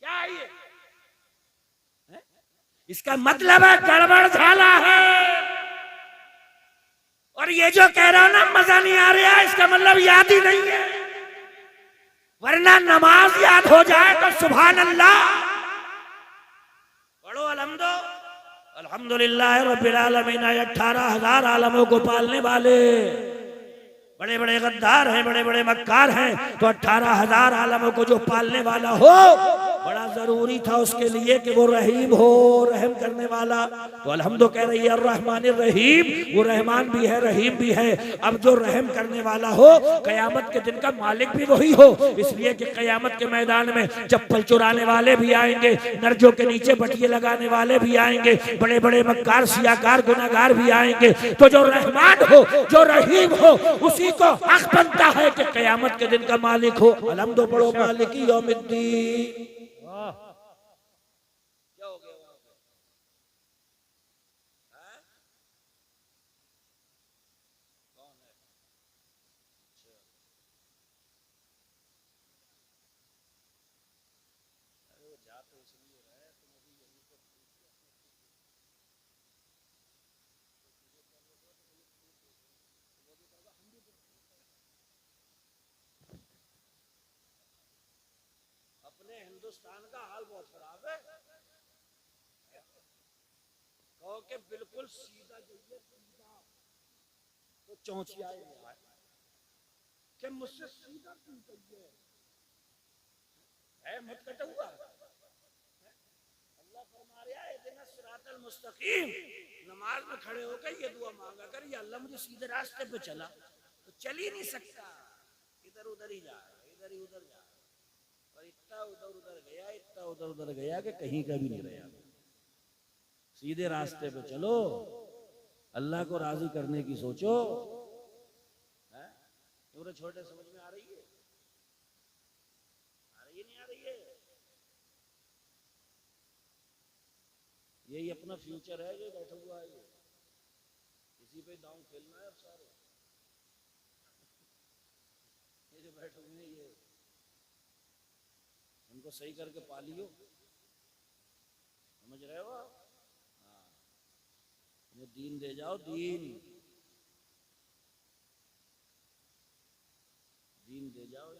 क्या है ये? इसका मतलब है गड़बड़ झाला है। और ये जो कह रहा हूं ना मजा नहीं आ रहा है, इसका मतलब याद ही नहीं है। वरना नमाज याद हो जाए तो सुभान अल्लाह पढ़ो। अल्हम्दुलिल्लाह रब्बिल आलमीन। 18,000 आलमों को पालने वाले बड़े बड़े गद्दार हैं, बड़े बड़े मक्कार हैं, तो 18,000 आलमों को जो पालने वाला हो बड़ा जरूरी था उसके लिए कि वो रहीम हो, रहम करने वाला। तो अल्हम्दु कह रही है अर्रहमानिर रहीम, वो रहमान भी है रहीम भी है। अब जो रहम करने वाला हो कयामत के दिन का मालिक भी वही हो, इसलिए कि कयामत के मैदान में चप्पल चुराने वाले भी आएंगे, नर्जों के नीचे बटिए लगाने वाले भी आएंगे, बड़े बड़े मक्कार सियाकार गुनाहगार भी आएंगे। तो जो रहमान हो, जो रहीम हो, उसी को हक बनता है कि कयामत के दिन का मालिक हो। अलहम्दु पढ़ो मालिकी यौमिद्दीन। क्या हो गया वहां पे? कौन है? अच्छा, अरे वो जा तो इसलिए रहा है, तुम अभी यहीं पर अपने हिंदुस्तान का हाल बहुत खराब है। कहो कि बिल्कुल सीधा जाइए, सीधा तो चौंचियाएगा कि मुझसे सीधा क्यों कहिए है, मत कटा हुआ। अल्लाह फरमा रहा है दिन सिरातल मुस्तकीम, नमाज में खड़े होकर ये दुआ मांगा कर, या अल्लाह मुझे सीधे रास्ते पे चला। तो चल ही नहीं सकता, इधर उधर ही जा, इधर ही उधर जा, और इतना उधर उधर गया, इतना उधर उधर गया कि कहीं का भी नहीं रहा। सीधे रास्ते पे चलो, अल्लाह को राजी करने की सोचो। पूरे छोटे समझ में आ रही है? आ रही है नहीं आ रही है? यही अपना फ्यूचर है जो बैठा हुआ है, इसी पे दांव खेलना है अब सारे। ये जो बैठे हुए हैं ये, इनको सही करके पालियो, समझ रहे हो आप? हाँ, ये दीन दे जाओ, दीन दे जाओ।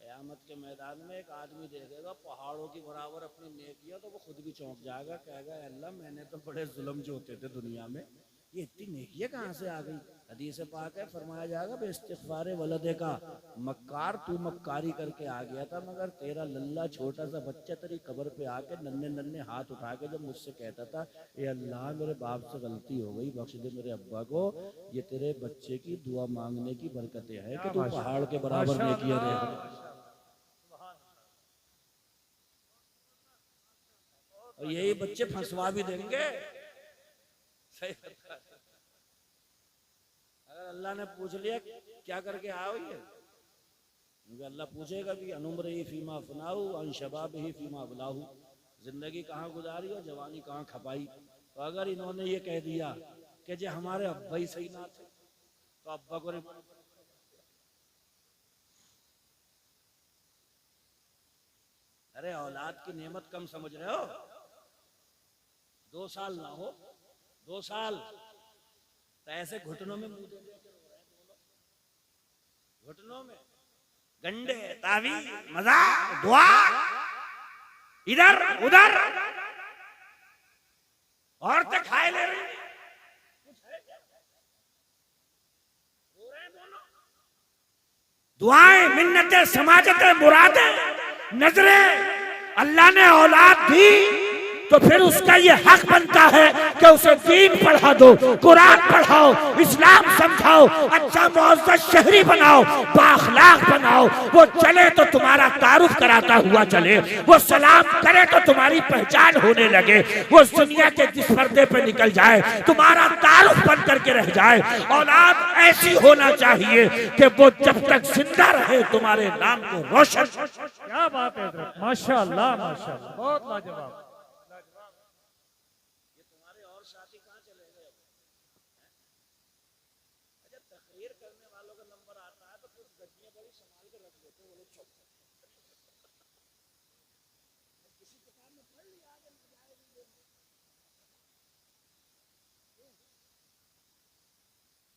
कयामत के मैदान में एक आदमी देखेगा पहाड़ों की बराबर अपनी नेकियां, तो वो खुद भी चौंक जाएगा, कहेगा अल्लाह मैंने तो बड़े जुल्म जो होते थे दुनिया में, ये इतनी नेकियां कहाँ से आ गई। हदीस पाक है, फरमाया जाएगा बेइस्तिग़फ़ार वलदे का, मक्कार तू मक्कारी करके आ गया था, मगर तेरा लल्ला छोटा सा बच्चा तेरी कब्र पे आके नन्हे नन्हे हाथ उठा के जब मुझसे कहता था ए अल्लाह मेरे बाप से गलती हो गई, बख्श दे मेरे अब्बा को, ये तेरे बच्चे की दुआ मांगने की बरकतें हैं कि तू पहाड़ के बराबर नेकियां दे। और यही बच्चे फंसवा भी देंगे। सही, अगर अल्लाह ने पूछ लिया क्या करके आओ, ये अल्लाह पूछेगा कि अनुम्र ही फीमा फनाऊ अन शबाब ही फीमा बलाहू, जिंदगी कहाँ गुजारी और जवानी कहाँ खपाई। तो अगर इन्होंने ये कह दिया कि जे हमारे अब्बा ही सही ना थे, तो अब्बा को अरे औलाद की नेमत कम समझ रहे हो? 2 साल ना हो, 2 साल तो ऐसे घुटनों में मुंह दे देते रहो, घुटनों में गंडे तावी मजा दुआ इधर उधर, औरतें खाए ले रही, दुआएं मिन्नतें समाजतें मुरादें नजरें। अल्लाह ने औलाद दी तो फिर उसका ये हक बनता है कि उसे दीन पढ़ा दो, कुरान पढ़ाओ, इस्लाम समझाओ, अच्छा मुअज़्ज़ज़ शहरी बनाओ, बाअखलाक बनाओ। वो चले तो तुम्हारा तारुफ कराता हुआ चले, वो सलाम करे तो तुम्हारी पहचान होने लगे, वो दुनिया के जिस पर्दे पे निकल जाए तुम्हारा तारुफ बन करके रह जाए। औलाद ऐसी होना चाहिए कि वो जब तक जिंदा रहे तुम्हारे नाम को रोशन। क्या बात है, माशाअल्लाह माशाअल्लाह, बहुत लाजवाब।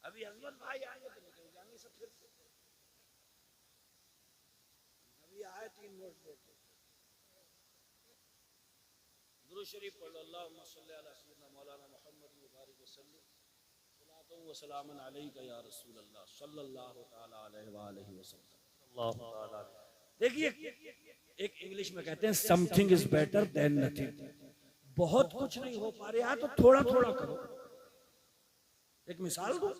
अभी अजमत भाई आएंगे तो निकल जाएंगे सब फिर से। अभी आए 3 मिनट देते, दुरूद शरीफ पढ़ लो, अल्लाहुम्मा सल्ली अला सय्यिदिना मौलाना मुहम्मद व बारिक वसल्लम, सलातु व सलामुन अलैका या रसूल अल्लाह सल्लल्लाहु तआला अलैहि व आलिहि वसल्लम। देखिए, एक इंग्लिश में कहते हैं something is better than nothing. बहुत कुछ नहीं हो पा रहा तो थोड़ा थोड़ा करो। एक मिसाल दो,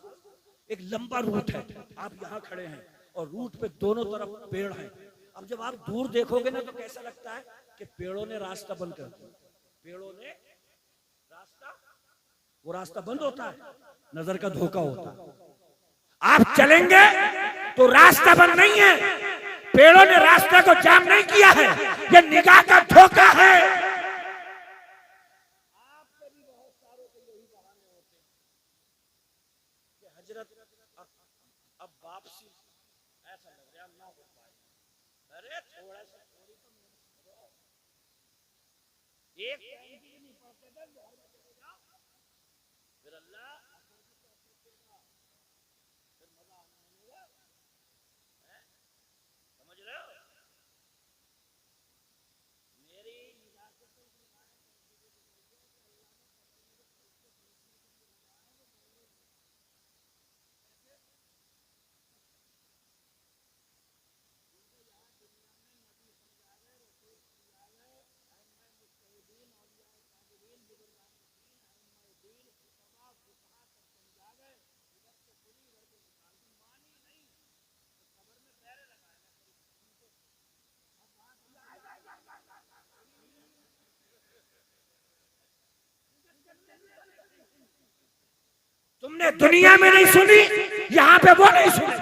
एक लंबा रूट है, आप यहाँ खड़े हैं और रूट पे दोनों तरफ पेड़ हैं। अब जब आप दूर देखोगे ना तो कैसा लगता है कि पेड़ों ने रास्ता बंद कर दिया, पेड़ों ने रास्ता, वो रास्ता बंद होता है, नजर का धोखा होता है। आप चलेंगे तो रास्ता बंद नहीं है, पेड़ों ने रास्ते को जाम नहीं किया है, ये निगाह का धोखा है। अब वापसी ऐसा लग रहा ना हो पाए, अरे थोड़ा सा एक नहीं पढ़ते फिर अल्लाह फिर मजा आने, समझ रहे हो? मेरी तुमने दुनिया में नहीं सुनी, यहां पे वो नहीं सुनी।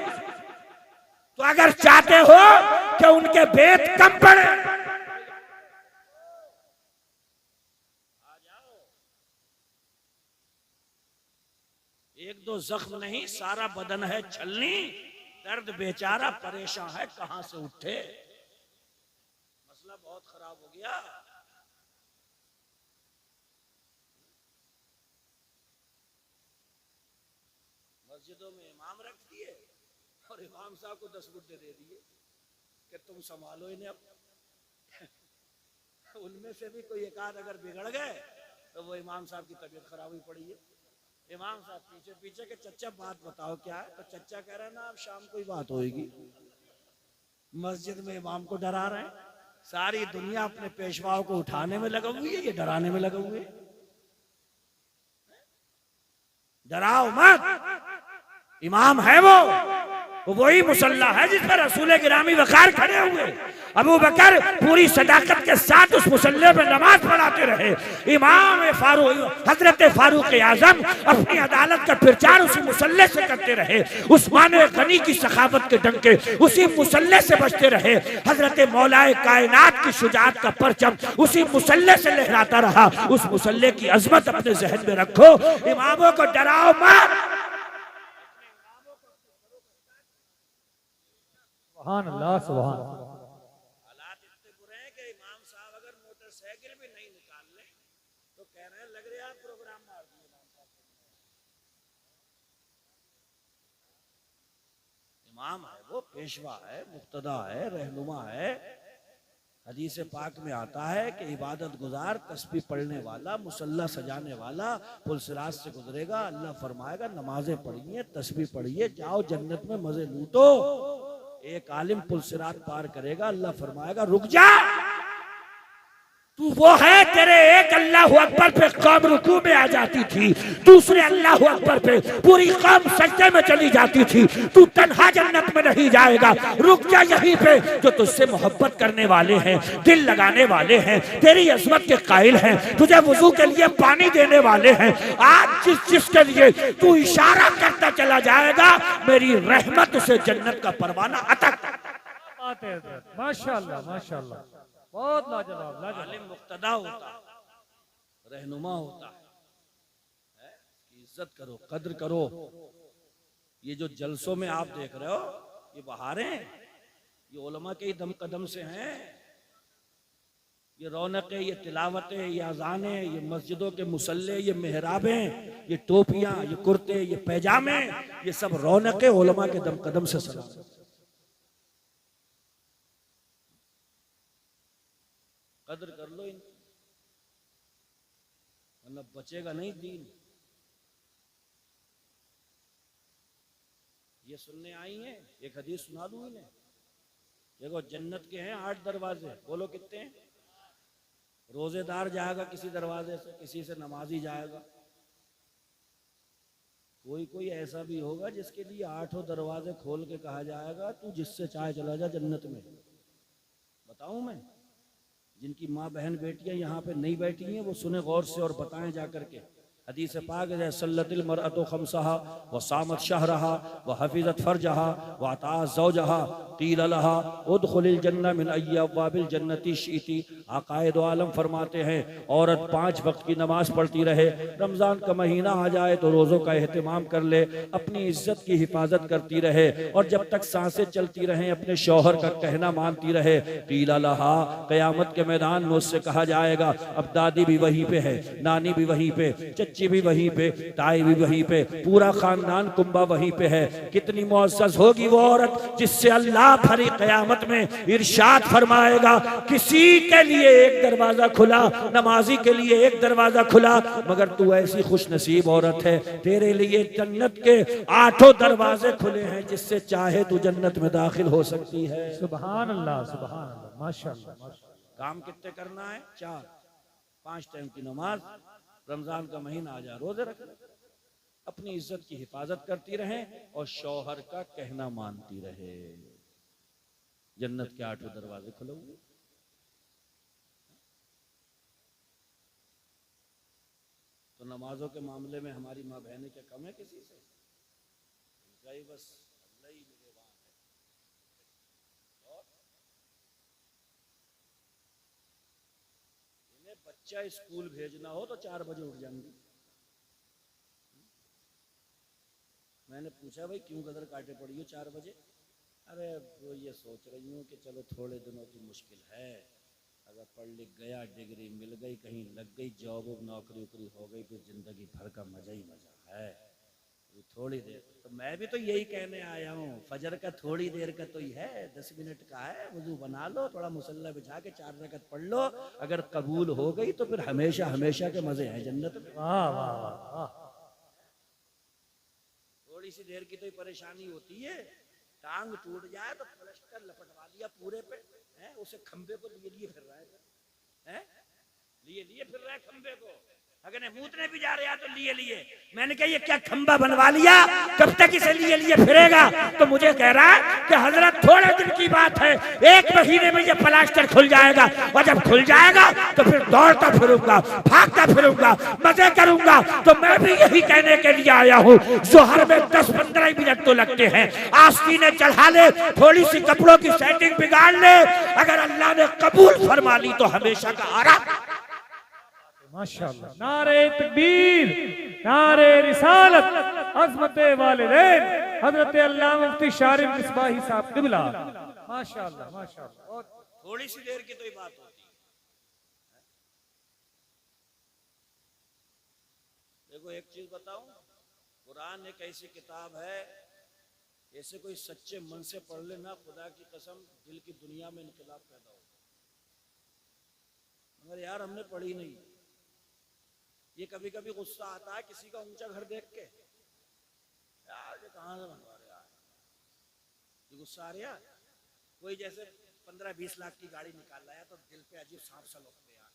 तो अगर चाहते हो कि उनके वेद कम पड़े, एक दो जख्म नहीं, सारा बदन है छलनी, दर्द बेचारा परेशान है कहां से उठे। मसला बहुत खराब हो गया। मस्जिदों में इमाम रख दिए और इमाम साहब को 10 गुड्डे दे दिए कि तुम संभालो इन्हें। अब उनमें से भी कोई एक आध अगर बिगड़ गए तो वो इमाम साहब की तबीयत खराब हुई पड़ी है। इमाम साहब पीछे पीछे के चच्चा बात बताओ क्या है, तो चच्चा कह रहे हैं ना अब शाम को ही बात होगी। मस्जिद में इमाम को डरा रहे हैं, सारी दुनिया अपने पेशवाओं को उठाने में लगा हुई है, ये डराने में लगा हुए। डराओ मत, इमाम है वो वही मुसल्ला है जिस पर रसूल गिरामी वकार खड़े हुए। अबू बकर पूरी सदाकत के साथ उस मुसल्ले पे नमाज पढ़ाते रहे। इमाम फारूक हजरत फारूक आजम अपनी अदालत का प्रचार उसी मुसल्ले से करते रहे। उस्मान गनी की सखावत के डंके उसी मुसल्ले से बजते रहे। हजरत मौलाए कायनात की शुजाअत का परचम उसी मुसल्ले से लहराता रहा। उस मुसल्ले की अजमत अपने जहन में रखो, इमामों को डराओ मत। सुभान अल्लाह, सुभान। हालात इतने बुरे हैं कि इमाम साहब अगर मोटरसाइकिल भी नहीं निकाल ले तो कह रहे हैं लग रहा है प्रोग्राम मार दिए इमाम साहब। इमाम है वो, पेशवा है, मुक्तदा है, रहनुमा है। हदीस पाक में आता है कि इबादत गुजार, तस्बीह पढ़ने वाला, मुसल्ला सजाने वाला पुलसिरात से गुजरेगा, अल्लाह फरमाएगा नमाजें पढ़िए, तस्बीह पढ़िए, जाओ जन्नत में मजे लूटो। एक आलिम पुलसिरात पार करेगा, अल्लाह फरमाएगा रुक जा, तू वो है तेरे एक अल्लाह अकबर पे कौम रुकू में आ जाती थी, दूसरे अल्लाह अकबर पे पूरी कौम सजदे में चली जाती थी, तू तन्हा जन्नत में नहीं जाएगा, रुक जा यहीं पे। जो तुझसे मोहब्बत करने वाले हैं, दिल लगाने वाले हैं, तेरी अजमत के कायल हैं, तुझे वुजू के लिए पानी देने वाले हैं, आज जिसके लिए तू इशारा करता चला जाएगा, मेरी रहमत उसे जन्नत का परवाना अता। माशाअल्लाह, माशाअल्लाह, बहुत लाजवाब, लाजवाब। आलिम मुक्तदा होता, रहनुमा होता है, इज्जत करो, कद्र करो। ये जो जलसों में आप देख रहे हो, ये बहारें, ये उलमा के ही दम कदम से हैं। ये रौनकें, ये तिलावतें, ये अजानें, ये मस्जिदों के मुसल्ले, ये मेहराबें, ये टोपियां, ये कुर्ते, ये पैजामे, ये सब रौनकें उलमा के दम कदम से सलाम। कद्र कर लो इनकी, वरना बचेगा नहीं दीन। ये सुनने आई हैं, एक हदीस सुना दूं इन्हें। देखो जन्नत के हैं 8 दरवाजे, बोलो कितने हैं? रोजेदार जाएगा किसी दरवाजे से, किसी से नमाजी जाएगा, कोई कोई ऐसा भी होगा जिसके लिए 8 दरवाजे खोल के कहा जाएगा तू जिससे चाहे चला जा जन्नत में। बताऊं मैं, जिनकी माँ बहन बेटियां यहाँ पे नहीं बैठी हैं वो सुने गौर से और बताएं जा करके। हदीस पाक है सल्लतिल मरअतु खम्सहा व सामत शहरहा व हफिजत फरजहा व अताअत ज़ौजहा क़ील लहा उदखुलिल जन्नह मिन अय्यि अब्वाबिल जन्नति शिअति। आक़ाए दो आलम फरमाते हैं औरत 5 वक्त की नमाज पढ़ती रहे, रमज़ान का महीना आ जाए तो रोज़ों का एहतमाम कर ले, अपनी इज्जत की हिफाजत करती रहे और जब तक सांसें चलती रहें अपने शौहर का कहना मानती रहे। क़ील लहा, क़यामत के मैदान में उससे कहा जाएगा, अब दादी भी वहीं पे है, नानी भी वहीं पे, चच्ची भी वहीं पे, ताई भी वहीं पे, पूरा खानदान कुंबा वहीं पे है। कितनी मुअज़्ज़ज़ होगी वो औरत जिससे अल्लाह भरी क़यामत में इरशाद फरमाएगा, किसी के लिए एक दरवाजा खुला, नमाजी के लिए एक दरवाजा खुला, मगर तू ऐसी खुश नसीब औरत है, तेरे लिए जन्नत के 8 दरवाजे खुले हैं, जिससे चाहे तू जन्नत में दाखिल हो सकती है। सुभान अल्लाह, सुभान अल्लाह, माशाअल्लाह, माशाअल्लाह। काम कितने करना है? 4, 5 टाइम की नमाज, रमजान का महीना आ जाए रोजे रख, अपनी इज्जत की हिफाजत करती रहे और शौहर का कहना मानती रहे, जन्नत के 8 दरवाजे खुले हुए। तो नमाजों के मामले में हमारी माँ बहनें क्या कम है किसी से? इनका ही बस अल्लाह ही निगहबान है। और इन्हें बच्चा स्कूल भेजना हो तो 4 बजे उठ जाएंगे। मैंने पूछा भाई क्यों गदर काटे पड़ी हो 4 बजे? अरे वो ये सोच रही हूँ कि चलो थोड़े दिनों की मुश्किल है, अगर पढ़ लिख गया, डिग्री मिल गई, कहीं लग गई, जॉब नौकरी वोकरी हो गई, फिर जिंदगी भर का मजा ही मजा है। अभी थोड़ी देर तो मैं भी तो यही कहने आया हूँ, फजर का थोड़ी देर का तो ही है, 10 मिनट का है। वजू बना लो, थोड़ा मुसल्ला बिछा के 4 रकत पढ़ लो, अगर कबूल हो गई तो फिर हमेशा हमेशा के मजे हैं जन्नत में। वाह वाह वाह। थोड़ी सी देर की तो परेशानी होती है, टांग टूट जाए तो प्लास्टर लपटवा दिया पूरे पे, है उसे खंबे को लिए लिए फिर रहा है, लिए लिए फिर रहा है खंबे को। अगर नहीं मूतने भी जा रहा तो लिए लिए। मैंने कहा ये क्या खंबा बनवा लिया, कब तक इसे लिए लिए फिरेगा? तो मुझे कह रहा है कि हजरत थोड़े दिन की बात है, 1 महीने में ये प्लास्टर खुल जाएगा, और जब खुल जाएगा तो फिर दौड़ता फिरूंगा, भागता फिरूंगा, मजे करूंगा। तो मैं भी यही कहने के लिए आया हूँ, जोहर में 10-15 मिनट तो लगते हैं, आस्तीनें चढ़ा ले, थोड़ी सी कपड़ों की सेटिंग बिगाड़ ले, अगर अल्लाह ने कबूल फरमा ली तो हमेशा का आराम। माशाअल्लाह। नारे तकबीर, नारे रिसालत, अज़मत वालिदैन, हजरत अल्लामा मुफ्ती शारिफ मिसबाही साहब क़िबला। माशाअल्लाह माशाअल्लाह। थोड़ी सी देर की तो ही बात होती है। देखो एक चीज बताऊं, कुरान एक ऐसी किताब है, ऐसे कोई सच्चे मन से पढ़ ले ना, खुदा की कसम दिल की दुनिया में इनकलाब पैदा हो। मगर यार हमने पढ़ी नहीं। ये कभी कभी गुस्सा आता है किसी का ऊंचा घर देख के, यार ये कहाँ से बनवा रहे यार, ये गुस्सा आ रहा। कोई जैसे 15-20 लाख की गाड़ी निकाल लाया तो दिल पे अजीब सांप सा लगते यार,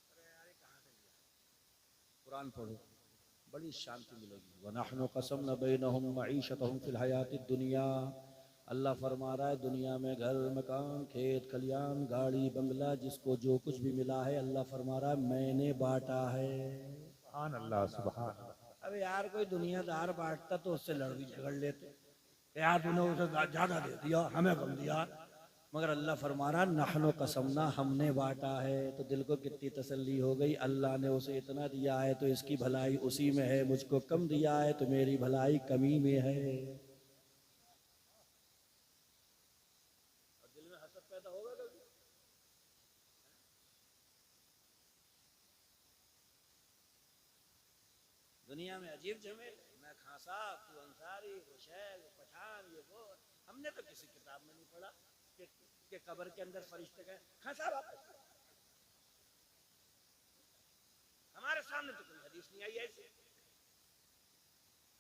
अरे यार ये कहाँ से लिया। कुरान पढ़ो, बड़ी शांति मिलेगी। वनहनु क़समना बैनहुम मईशतहुम फिल हयातिद दुनिया। अल्लाह फरमा रहा है दुनिया में घर, मकान, खेत खलियान, गाड़ी, बंगला, जिसको जो कुछ भी मिला है, अल्लाह फरमा रहा है मैंने बांटा है। सुभान अल्लाह सुभान अल्लाह। अब यार कोई दुनियादार बांटता तो उससे लड़ भी झगड़ लेते, यार तूने उसे ज्यादा दे दिया, हमें कम दिया। मगर अल्लाह फरमा रहा नहनु कसमना, हमने बांटा है। तो दिल को कितनी तसल्ली हो गई, अल्लाह ने उसे इतना दिया है तो इसकी भलाई उसी में है, मुझको कम दिया है तो मेरी भलाई कमी में है। और दिल में हसद पैदा होगा कभी? दुनिया में अजीब झमेल, मैं खां साहब, तू अंसारी, वो शैल, वो पठान, ये वो। हमने तो किसी किताब में नहीं पढ़ा कि कब्र के अंदर फरिश्ते गए खां साहब आप, हमारे सामने तो कोई हदीस नहीं आई ऐसी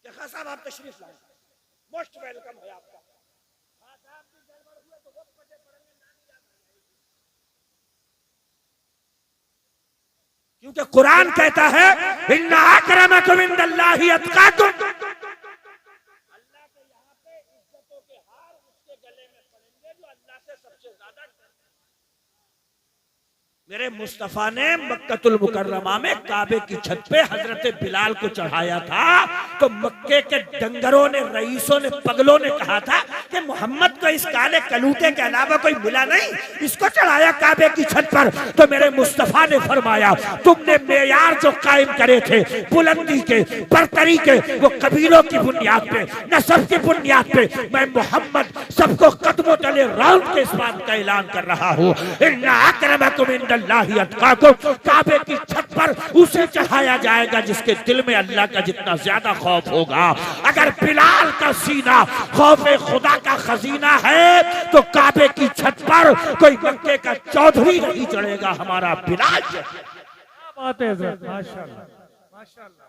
कि खां साहब आप तशरीफ लाए, मोस्ट वेलकम है आपका। खां साहब की गड़बड़ हुआ तो वक्त पटे पड़ेंगे, क्योंकि कुरान कहता है इन्ना अक्रमकुम इंदल्लाहि अत्काकुम। अल्लाह के यहाँ पे इज्जतों के हार उसके गले में पड़ेंगे जो अल्लाह से सबसे ज्यादा। मेरे मुस्तफा ने मक्कतुल मुकर्रमा में काबे की छत पे हजरत बिलाल को चढ़ाया था, तो मक्के के डंगरों ने, रईसों ने, पगलों ने कहा था कि मोहम्मद को इस काले कलूटे के अलावा कोई मिला नहीं, इसको चढ़ाया काबे की छत पर। तो मेरे मुस्तफा ने फरमाया तुमने मेयार जो कायम करे थे बुलंदी के, बरतरी के, वो कबीलों की बुनियाद पे, नस्ब की बुनियाद पे, मैं मोहम्मद सबको कदमों तले राउंड के इस बात का ऐलान कर रहा हूँ इन्ना अक्रमकुम इंदल्लाहि अत्काकुम। काबे की छत पर उसे चढ़ाया जाएगा जिसके दिल में अल्लाह का जितना ज्यादा खौफ होगा। अगर बिलाल का सीना खौफे खुदा का खजीना है तो काबे की छत पर कोई मक्के का चौधरी नहीं चढ़ेगा, हमारा बिलाल। बात है हज़रत, माशाअल्लाह माशाअल्लाह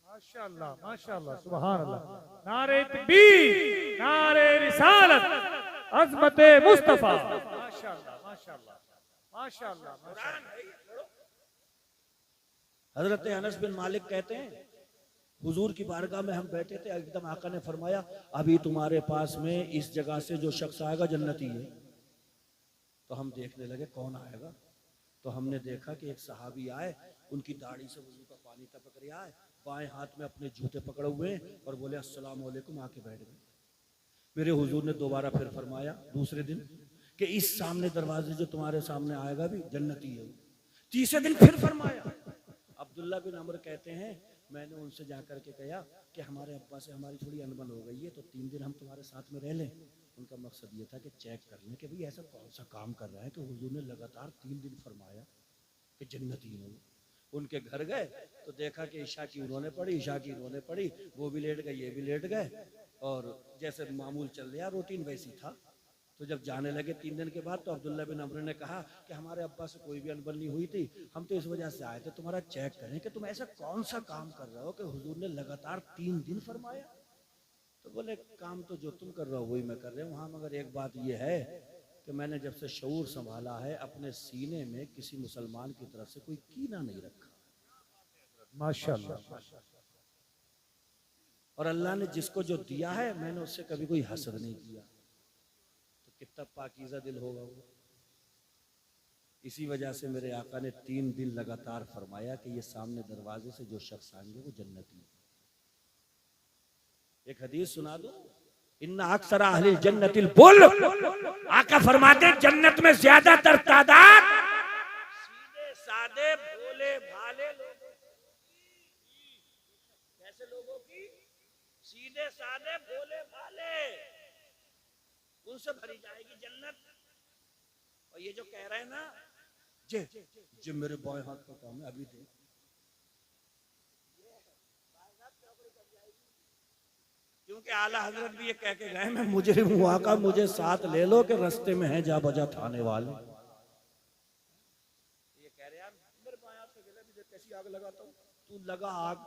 माशाअल्लाह माशाअल्लाह सुभान अल्लाह। नारे तकबीर, नारे रिसालत, अज़मत मुस्तफा। माशाअल्लाह माशाअल्लाह माशाअल्लाह माशाअल्लाह। हजरत अनस बिन मालिक कहते हैं हुजूर की बारगाह में हम बैठे थे, एकदम आका ने फरमाया अभी तुम्हारे पास में इस जगह से जो शख्स आएगा जन्नती है। तो हम देखने लगे कौन आएगा, तो हमने देखा कि एक सहाबी आए, उनकी दाढ़ी से वजू का पानी टपक रहा है, बाएं हाथ में अपने जूते पकड़े हुए हैं और बोले अस्सलाम वालेकुम, आके बैठ गए। मेरे हुजूर ने दोबारा फिर फरमाया दूसरे दिन कि इस सामने दरवाजे जो तुम्हारे सामने आएगा भी जन्नती है। तीसरे दिन फिर फरमाया। अब्दुल्ला बिन अमर कहते हैं मैंने उनसे जाकर के कहा कि हमारे अब्बा से हमारी थोड़ी अनबन हो गई है, तो 3 दिन हम तुम्हारे साथ में रह लें। उनका मकसद ये था कि चेक कर लें कि भाई ऐसा कौन सा काम कर रहा है कि हुजूर ने लगातार 3 दिन फरमाया कि जन्नती हो। उनके घर गए तो देखा कि ईशा की उन्होंने पढ़ी, ईशा की उन्होंने पढ़ी, वो भी लेट गए, ये भी लेट गए, और जैसे मामूल चल रहा रूटीन वैसी था। तो जब जाने लगे 3 दिन के बाद, तो अब्दुल्ला बिन अमर ने कहा कि हमारे अब्बा से कोई भी अनबन नहीं हुई थी, हम तो इस वजह से आए थे तुम्हारा चेक करें कि तुम ऐसा कौन सा काम कर रहे हो कि हुजूर ने लगातार 3 दिन फरमाया। तो बोले काम तो जो तुम कर रहे हो वही मैं कर रहा हूँ, वहाँ मगर एक बात यह है कि मैंने जब से शऊर संभाला है अपने सीने में किसी मुसलमान की तरफ से कोई कीना नहीं रखा। माशाअल्लाह। और अल्लाह ने जिसको जो दिया है मैंने उससे कभी कोई हसद नहीं किया। तो कितना पाकीज़ा दिल होगा वो। इसी वजह से मेरे आका ने 3 दिन लगातार फरमाया कि ये सामने दरवाजे से जो शख्स आएंगे वो जन्नती है। एक हदीस सुना दो, इन्ना अक्सर अहलिल जन्नतिल बुल, आका फरमाते जन्नत में ज्यादातर तादाद सीधे सादे भोले भाले लोगों की। कैसे लोगों की? सीधे सादे भोले भाले, उनसे भरी जाएगी जन्नत। और ये जो कह रहे हैं ना जे मेरे बाएं हाथ का काम है, अभी देख क्योंकि आला हजरत भी ये कह के गए मैं मुजरिम हूं आका, मुझे साथ ले लो कि रास्ते में है जा बजा थाने वाले। ये कह रहे यार मेरे बाएं हाथ से गिला भी देख कैसी आग लगाता हूं। तू लगा आग,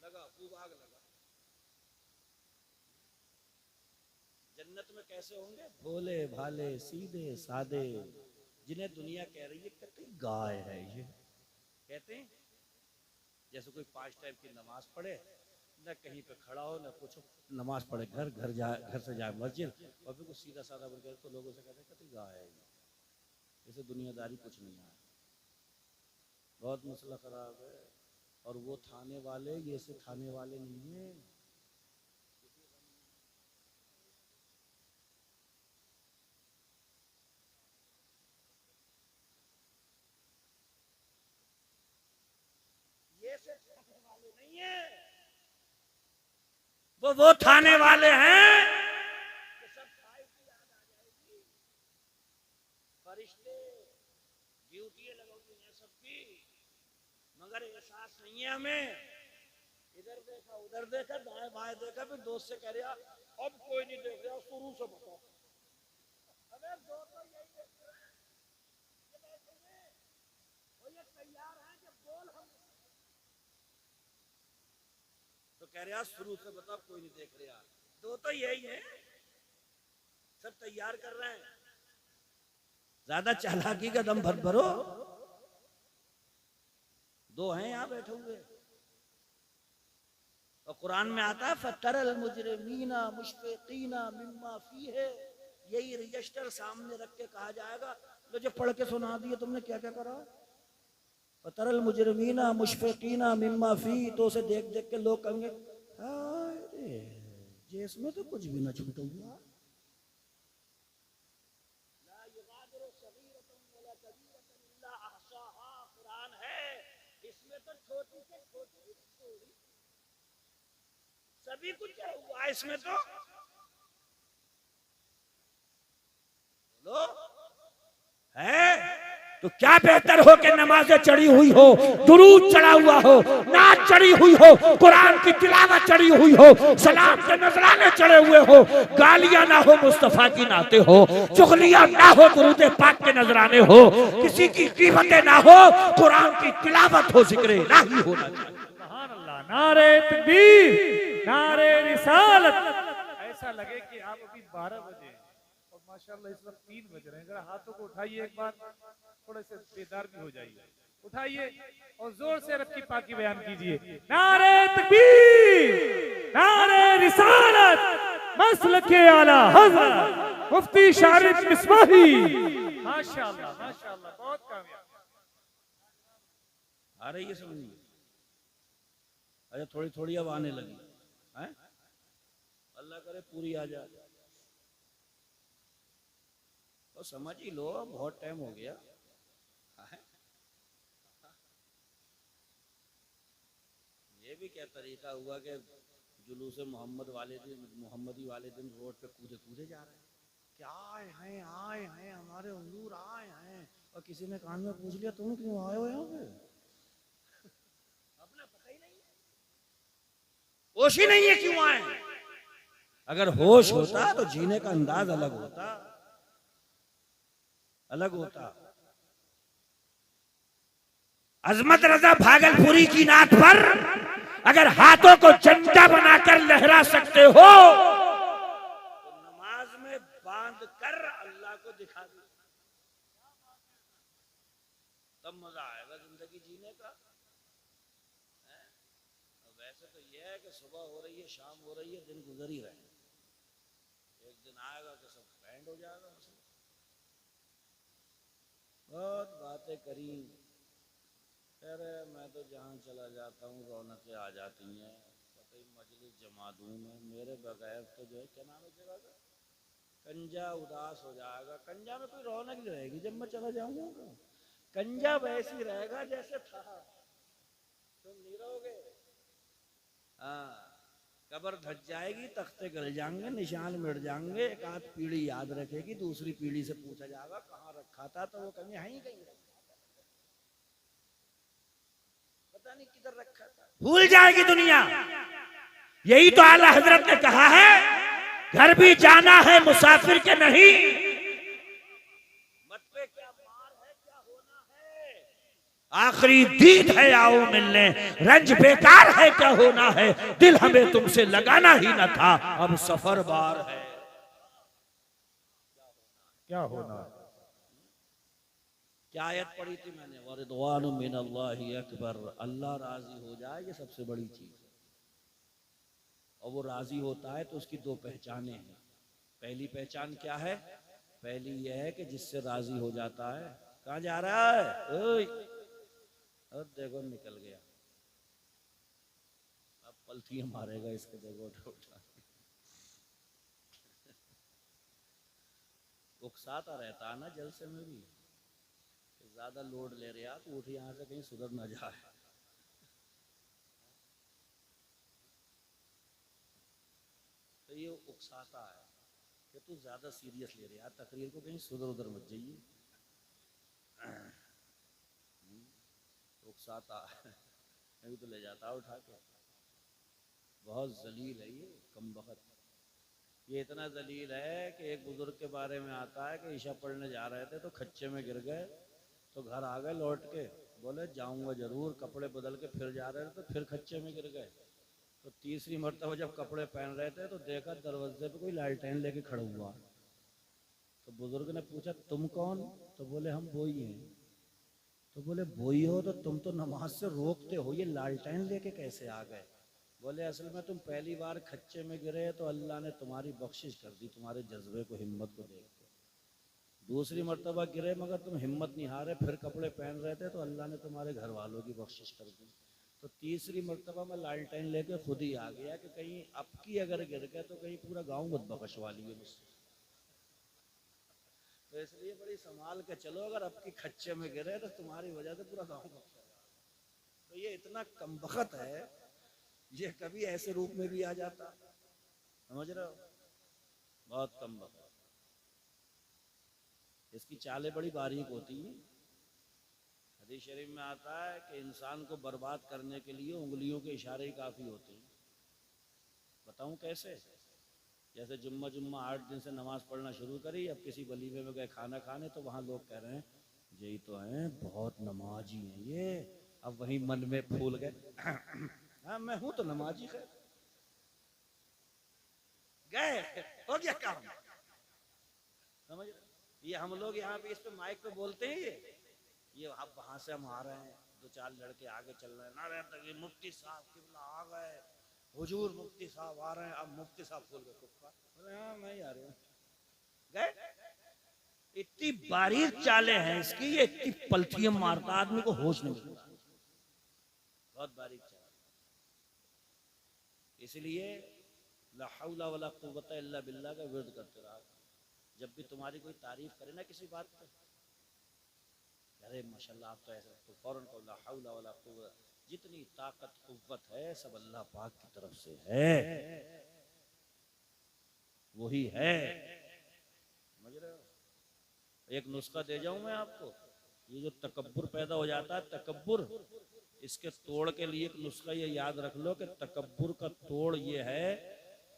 लगा खूब आग लगा। जन्नत में कैसे होंगे? भोले भाले सीधे सादे, जिन्हें दुनिया कह रही है कहते गाय है, ये कहते हैं जैसे कोई 5 टाइम की नमाज पढ़े, न कहीं पे खड़ा हो न कुछ, नमाज पढ़े घर जाए, घर से जाए मस्जिद, और फिर कुछ सीधा साधा बोल के तो लोगों से कहते गाय है। जैसे दुनियादारी कुछ नहीं है। बहुत मसला खराब है। और वो थाने वाले ये से थाने वाले नहीं है। ये से थाने वाले नहीं है, वो थाने वाले हैं कि सब फाइल की याद आ जाएगी। फरिश्ते ड्यूटी लगाई हैं सबकी, मगर एहसास नहीं है हमें। इधर देखा उधर देखा दाएं बाएं देखा, फिर दोस्त से कह रहा अब कोई नहीं देख रहा, शुरू से बताओ। अरे दो तो यही देख रहे हैं, ये बैठे हैं, वो ये तैयार है कि बोल हम। तो कह रहे शुरू से बताओ, कोई नहीं देख रहा। दो तो यही है, सब तैयार कर रहे हैं। ज्यादा चालाकी का दम भर भरो। 2 हैं यहाँ बैठे हुए। और कुरान में आता है फतरल मुजरिमीना मुशफिकीना मिम्मा फीहे, यही रजिस्टर सामने रख के कहा जाएगा तो जो पढ़ के सुना दिए तुमने क्या क्या करा। फतरल मुजरिमीना मुशफिकीना मिम्मा फी, तो उसे देख देख के लोग कहेंगे अरे जे इसमें तो कुछ भी ना छूटा हुआ। कुरान है, इसमें तो छोटी से छोटी सभी कुछ हुआ इसमें तो। लो है तो क्या बेहतर हो कि नमाजें चढ़ी हुई हो, दुरूद चढ़ा हुआ हो, नाच चढ़ी हुई हो, कुरान की तिलावत चढ़ी हुई हो, सलाम के नजराने चढ़े हुए हो, गालियां ना हो मुस्तफा की नाते हो, चुगलियां ना हो दुरूद पाक के नजराने हो, किसी की कीमतें ना हो, कुरान की तिलावत हो, जिक्र इलाही होना चाहिए। सुभान अल्लाह। नारे तकबीर, नारे रिसालत। ऐसा लगे कि आप अभी 12 बजे और माशाल्लाह इस वक्त 3 बज रहे हैं। जरा हाथों को उठाइए, एक बार थोड़े से बेदार भी हो जाइए। उठाइए और जोर से रब की पाकी बयान कीजिए। नारे तकबीर, नारे रिसालत, मसलके आला हज़रत मुफ्ती शारिद मिसबाही। माशाल्लाह माशाल्लाह, बहुत कामयाब। आ रही है समझ में? अच्छा थोड़ी थोड़ी अब आने लगी है, अल्लाह करे पूरी आ जाए तो समझ ही लो बहुत टाइम हो गया है? ये भी क्या तरीका हुआ कि जुलूस मोहम्मदी वाले दिन रोड पे कूदे कूदे जा रहे हैं, क्या आए हैं हमारे हुजूर आए हैं, और किसी ने कान में पूछ लिया तुम क्यों आए हो यहाँ पे? अपना पता ही नहीं है, होश ही नहीं है क्यों आए। अगर होश होता तो जीने का अंदाज अलग होता, अलग होता। अजमत रजा भागलपुरी की नात पर अगर हाथों को झंडा बनाकर लहरा सकते हो तो नमाज में बांध कर अल्लाह को दिखा दो, तब मजा आएगा जिंदगी जीने का। वैसे तो यह है कि सुबह हो रही है, शाम हो रही है, दिन गुजर ही रहे हैं, एक दिन आएगा कि सब बैंड हो जाएगा। बहुत बातें करी, अरे मैं तो जहाँ चला जाता हूँ रौनकें आ जाती हैं, कहीं मजलिस जमा दूँ मैं, मेरे बगैर तो जो है क्या नाम है जगह का, कंजा उदास हो जाएगा। कंजा में कोई रौनक नहीं रहेगी जब मैं चला जाऊंगा, कंजा वैसी रहेगा जैसे था, तुम नहीं रहोगे। हाँ, कब्र धस जाएगी, तख्ते गल जाएंगे, निशान मिट जाएंगे, एक आध पीढ़ी याद रखेगी, दूसरी पीढ़ी से पूछा जाएगा कहाँ रखा था, तो वो कहीं है ही कहीं, पता नहीं किधर रखा था, भूल जाएगी दुनिया। यही तो आला हजरत ने कहा है, घर भी जाना है मुसाफिर के नहीं, मत पे क्या मार है क्या होना है, आखिरी दीद है आओ मिलने, रंज बेकार है क्या होना है, दिल हमें तुमसे लगाना ही न था, अब सफर बार है क्या होना। क्या आयत पढ़ी थी मैंने, वरिदवान मिनल्लाहि अकबर, अल्लाह राजी हो जाए ये सबसे बड़ी चीज है। और वो राजी होता है तो उसकी दो पहचानें हैं। पहली पहचान क्या है? पहली यह है कि जिससे राजी हो जाता है, कहाँ जा रहा है, ओए, अब देखो निकल गया, अब पलथियां मारेगा इसके, देखो उठा उकसाता रहता है ना जलसे में भी, ज्यादा लोड ले रहा तो उठ यहाँ से कहीं सुधर ना जाए। तो ये उकसाता है कि तू ज्यादा सीरियस ले रहा, तकरीर को कहीं सुधर उधर मत जाइए, उकसाता है, कहीं तो ले जाता उठा के। बहुत जलील है ये कमबख्त, ये इतना जलील है कि एक बुजुर्ग के बारे में आता है कि ईशा पढ़ने जा रहे थे तो खच्चे में गिर गए, तो घर आ गए लौट के, बोले जाऊंगा जरूर, कपड़े बदल के फिर जा रहे थे तो फिर खच्चे में गिर गए। तो तीसरी मरतबा जब कपड़े पहन रहे थे तो देखा दरवाजे पे कोई लालटेन लेके खड़ा हुआ। तो बुजुर्ग ने पूछा तुम कौन? तो बोले हम बोई हैं। तो बोले बोई हो तो तुम तो नमाज से रोकते हो, ये लालटेन लेके कैसे आ गए? बोले असल में तुम पहली बार खच्चे में गिरे तो अल्लाह ने तुम्हारी बख्शिश कर दी, तुम्हारे जज्बे को, हिम्मत को देख के। दूसरी मरतबा गिरे मगर तुम हिम्मत नहीं हारे, फिर कपड़े पहन रहे थे तो अल्लाह ने तुम्हारे घर वालों की बख्शिश कर दी। तो तीसरी मरतबा मैं लालटेन लेके खुद ही आ गया कि कहीं अब की अगर गिर गए तो कहीं पूरा गांव मत बख्शवा लिए मुझसे। तो इसलिए बड़ी संभाल के चलो, अगर अब की खच्चे में गिरे तो तुम्हारी वजह से पूरा गांव बख्शेगा। तो ये इतना कमबख्त है, ये कभी ऐसे रूप में भी आ जाता, समझ रहे हो, बहुत कमबख्त। इसकी चालें बड़ी बारीक होती हैं। हदीस शरीफ में आता है कि इंसान को बर्बाद करने के लिए उंगलियों के इशारे ही काफ़ी होते हैं। बताऊं कैसे? जैसे जुम्मा 8 दिन से नमाज पढ़ना शुरू करी, अब किसी वलीमे में गए खाना खाने तो वहाँ लोग कह रहे हैं यही तो हैं, बहुत नमाजी हैं ये। अब वहीं मन में फूल गए हाँ मैं हूं तो नमाजी है, गए हो गया काम, समझ। ये हम लोग यहाँ पे इस पे माइक पे बोलते हैं, ये अब वहां से हम आ रहे हैं, 2-4 लड़के आगे चल रहे हैं, नारे तकबीर, मुफ्ती साहब किबला आ गए, हुजूर मुफ्ती साहब आ रहे हैं। अब मुफ्ती साहब खोल के कुप्पा, बोले हाँ मैं ही आ रहा हूँ, गए। इतनी बारीक चालें हैं इसकी, ये इतनी पलथियां मारता, आदमी को होश नहीं मिलता। बहुत बारीक चला। इसलिए ला हौला वला कुव्वता इल्ला बिल्लाह का विर्द करते रहा। जब भी तुम्हारी कोई तारीफ करे ना किसी बात पे, अरे माशाल्लाह आप तो ऐसा, तो फौरन कहो ला हौला वला कुव्वता, जितनी ताकत कुव्वत है सब अल्लाह पाक की तरफ से है, वही है। समझ रहे हो? एक नुस्खा दे जाऊं मैं आपको, ये जो तकब्बुर पैदा हो जाता है, तकब्बुर, इसके तोड़ के लिए एक नुस्खा ये याद रख लो कि तकब्बुर का तोड़ ये है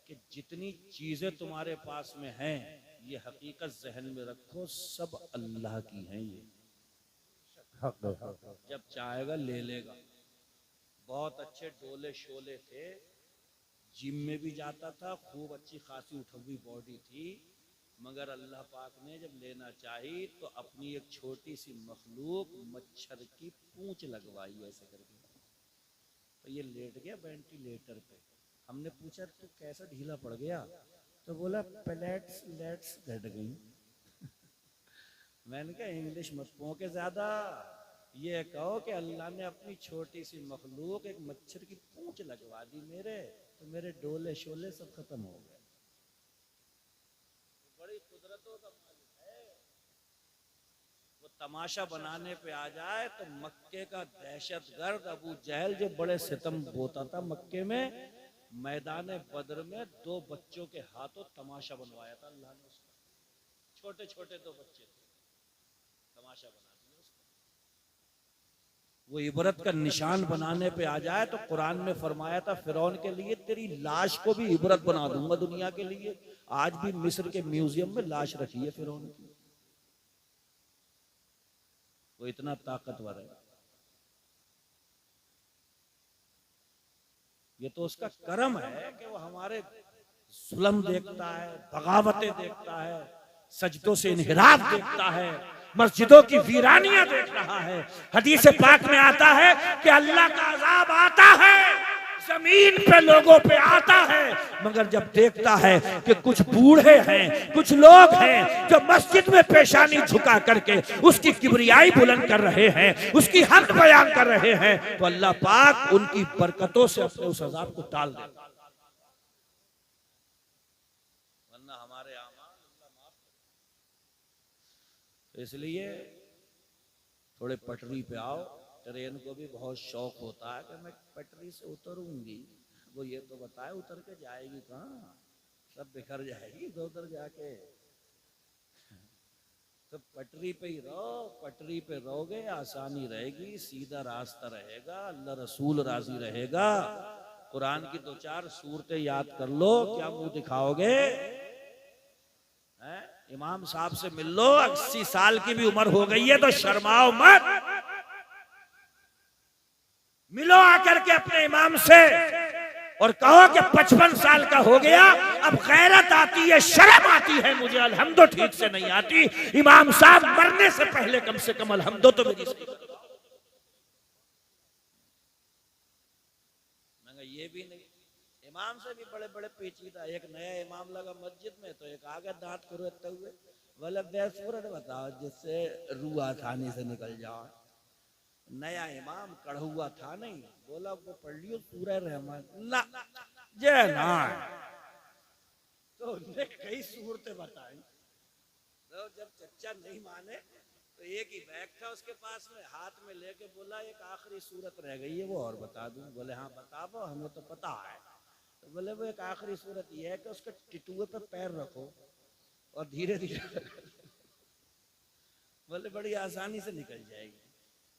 कि जितनी चीजें तुम्हारे पास में हैं, ये हकीकत जहन में रखो, सब अल्लाह की हैं। ये जब चाहेगा ले लेगा। बहुत अच्छे डोले शोले थे, जिम में भी जाता था, खूब अच्छी खासी उठवी बॉडी थी, मगर अल्लाह पाक ने जब लेना चाही तो अपनी एक छोटी सी मखलूक मच्छर की पूंछ लगवाई ऐसे करके, तो ये लेट गया वेंटिलेटर पे। हमने पूछा तू कैसा ढीला पड़ गया, तो बोला प्लेट्स लेट्स घट गई। मैंने कहा इंग्लिश मत पोके ज्यादा, ये कहो कि अल्लाह ने अपनी छोटी सी मखलूक एक मच्छर की पूंछ लगवा दी मेरे, तो मेरे डोले शोले सब खत्म हो गए। बड़ी कुदरतों का मालिक है। वो तमाशा बनाने पे आ जाए तो मक्के का दहशतगर्द अबू जहल जो बड़े सितम बोता था मक्के में, मैदान बद्र में 2 बच्चों के हाथों तमाशा बनवाया था अल्लाह ने उसका। छोटे छोटे 2 बच्चे थे, तमाशा बना दिया उसका। वो इबरत का निशान बनाने पे आ जाए तो कुरान में फरमाया था फिरौन के लिए तेरी लाश को भी इबरत बना दूंगा दुनिया के लिए। आज भी मिस्र के म्यूजियम में लाश रखी है फिरौन की। वो इतना ताकतवर है। ये तो उसका करम है कि वो हमारे जुल्म देखता है, बगावतें देखता है, सजदों से इन्हिराफ देखता है, मस्जिदों की वीरानियां देख रहा है। हदीस पाक में आता है कि अल्लाह का अजाब आता है, जमीन पे लोगों पे आता है, मगर जब देखता है कि कुछ बूढ़े हैं, कुछ लोग हैं जो मस्जिद में पेशानी झुका करके उसकी किबरियाई बुलंद कर रहे हैं, उसकी हक बयान कर रहे हैं, तो अल्लाह पाक उनकी बरकतों से अपने उस अजाब को टाल देता है। वरना हमारे आमाल अल्लाह माफ करे। तो इसलिए थोड़े पटरी पे आओ। ट्रेन को भी बहुत शौक होता है कि मैं पटरी से उतरूंगी, वो ये तो बताए उतर के जाएगी कहाँ, सब बिखर जाएगी इधर उधर जाके। तो पटरी पे ही रहो, पटरी पे रहोगे आसानी रहेगी, सीधा रास्ता रहेगा, अल्लाह रसूल राजी रहेगा। कुरान की 2-4 सूरतें याद कर लो, क्या मुंह दिखाओगे? इमाम साहब से मिल लो, 80 साल की भी उम्र हो गई है तो शर्माओ मत, मिलो आकर के अपने इमाम से और कहो कि 55 साल का हो गया, अब गैरत आती है, शर्म आती है मुझे, अल्हम्दो ठीक से नहीं आती। इमाम साहब मरने से पहले कम से कम अल्हम्दो तो मेरी सही करो। ये भी नहीं, इमाम से भी बड़े बड़े पेचीदा। एक नया इमाम लगा मस्जिद में तो एक आगे दांत खुरते हुए बोले बेसूरत बताओ जिससे रूह आसानी से निकल जाओ। नया इमाम कढ़ुआ था नहीं, बोला वो पढ़ लियो सूरह रहमान ना जय ना, तो उन्हें कई सूरतें बताई। तो जब चच्चा नहीं माने तो एक ही बैग था उसके पास में, हाथ में लेके बोला एक आखिरी सूरत रह गई है वो और बता दूं। बोले हाँ बता दो, हमें तो पता है। तो बोले वो एक आखिरी सूरत ये है कि उसके टिटुए पे पैर रखो और धीरे धीरे बोले बड़ी आसानी से निकल जाएगी।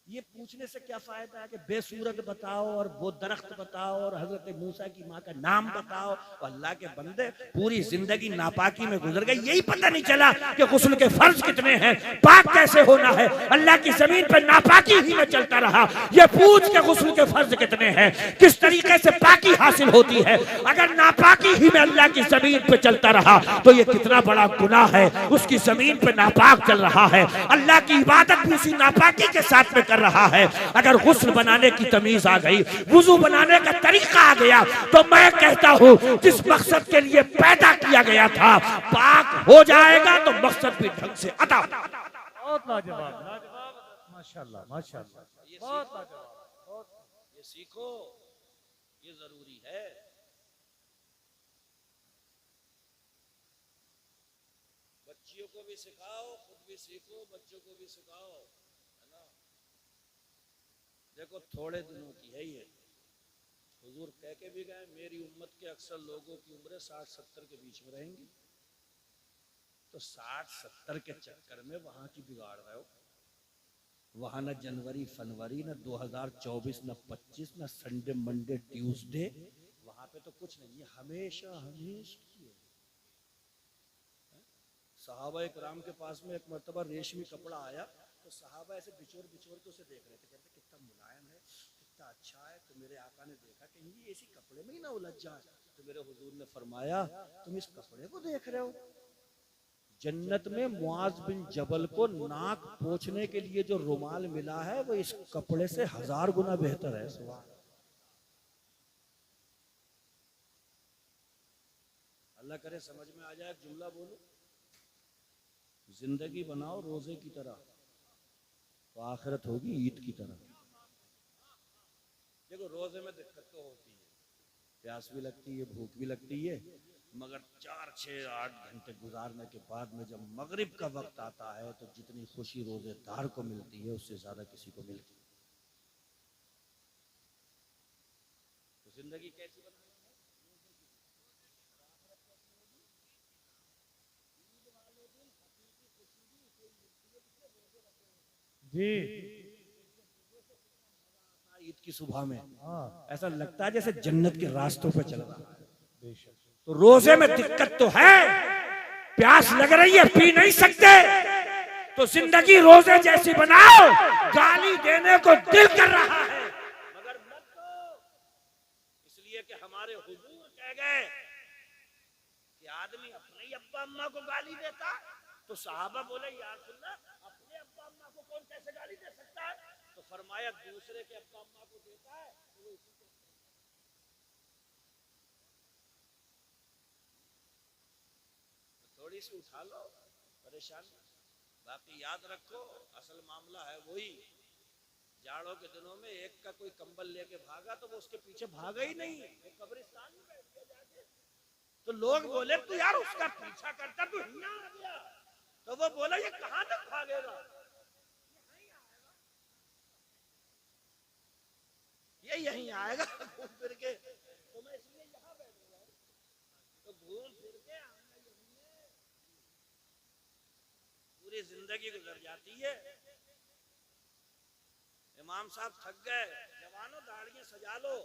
ये पूछने से क्या फायदा है कि बेसूरत बताओ और वो दरख्त बताओ और हजरत मूसा की माँ का नाम बताओ। और अल्लाह के बंदे पूरी जिंदगी नापाकी में गुजर गई, यही पता नहीं चला कि गुस्ल के फर्ज कितने हैं, पाक कैसे होना है। अल्लाह की जमीन पर नापाकी ही में चलता रहा, ये पूछ के गुस्ल के फर्ज कितने हैं, किस तरीके से पाकी हासिल होती है। अगर नापाकी ही में अल्लाह की जमीन पे चलता रहा तो ये कितना बड़ा गुनाह है, उसकी जमीन पे नापाक चल रहा है, अल्लाह की इबादत भी उसी नापाकी के साथ में कर रहा है। अगर गुस्ल बनाने की तमीज आ गई, वुजू बनाने का तरीका आ गया, तो मैं कहता हूं जिस मकसद के लिए पैदा किया गया था पाक हो जाएगा तो मकसद भी ढंग से अदा। बहुत लाजवाब, लाजवाब, माशाल्लाह, माशाल्लाह, बहुत लाजवाब। ये सीखो, ये जरूरी है। बच्चियों को भी सिखाओ, खुद भी सीखो, बच्चों को भी सिखाओ, है ना। देखो थोड़े दिनों की है ये, हुजूर कह के भी गए मेरी उम्मत के अक्सर लोगों की उम्र 60-70 के बीच में रहेंगी। तो 60-70 के चक्कर में वहां की बिगाड़ रहे हो। वहां न जनवरी फरवरी, न 2024, न 25, न संडे मंडे ट्यूसडे, वहां पे तो कुछ नहीं है, हमेशा हमेशा। सहाबा इकराम के पास में एक मर्तबा रेशमी कपड़ा आया, तो सहाबा ऐसे बिचोर बिचोर के उसे देख रहे थे, कहते कितना मुलायम है, कितना अच्छा है। तो मेरे आका ने देखा कहीं ये इसी कपड़े में ही ना उलझ जाए, तो मेरे हुजूर ने फरमाया तुम इस कपड़े को देख रहे हो, जन्नत में मुआज बिन जबल को नाक पोंछने के लिए जो रुमाल मिला है वो इस कपड़े से 1000 गुना बेहतर है। सुभान अल्लाह करे समझ में आ जाए। जुमला बोलो, जिंदगी बनाओ रोजे की तरह, तो आखिरत होगी ईद की तरह। देखो रोजे में दिक्कत तो होती है, प्यास भी लगती है, भूख भी लगती है, मगर 4-6-8 घंटे गुजारने के बाद में जब मगरिब का वक्त आता है तो जितनी खुशी रोजेदार को मिलती है उससे ज्यादा किसी को मिलती है। तो जिंदगी कैसी बनानी है? जी ईद की सुबह में ऐसा लगता है जैसे जन्नत के रास्तों पे चल रहा है। तो रोजे में दिक्कत तो है, प्यास लग रही है, पी नहीं सकते, तो जिंदगी रोजे जैसी बनाओ। गाली देने को दिल कर रहा है मगर मत दो, इसलिए कि हमारे हुजूर कह गए कि आदमी अपने ही अब्बा अम्मा को गाली देता। तो सहाबा बोले या रसूलल्लाह, अपने अब्बा अम्मा को कौन कैसे गाली दे सकता है? तो फरमाया दूसरे के अब्बा अम्मा को देता है तो वो इसी को। थोड़ी सी उठा लो परेशान, बाकी याद रखो असल मामला है वही। जाड़ों के दिनों में एक का कोई कंबल लेके भागा तो वो उसके पीछे भागा ही नहीं, वो कब्रिस्तान में बैठ गया जाके। तो लोग बोले तू यार उसका पीछा करता, तू यहाँ आ गया। तो वो बोला ये कहां तक भागेगा, ये यहीं आएगा घूम फिर के, तो मैं इसलिए यहाँ बैठूंगा। तो घूम फिर के आना यहीं है, पूरी जिंदगी गुजर जाती है। इमाम साहब थक गए, जवानों दाढ़ियां सजा लो।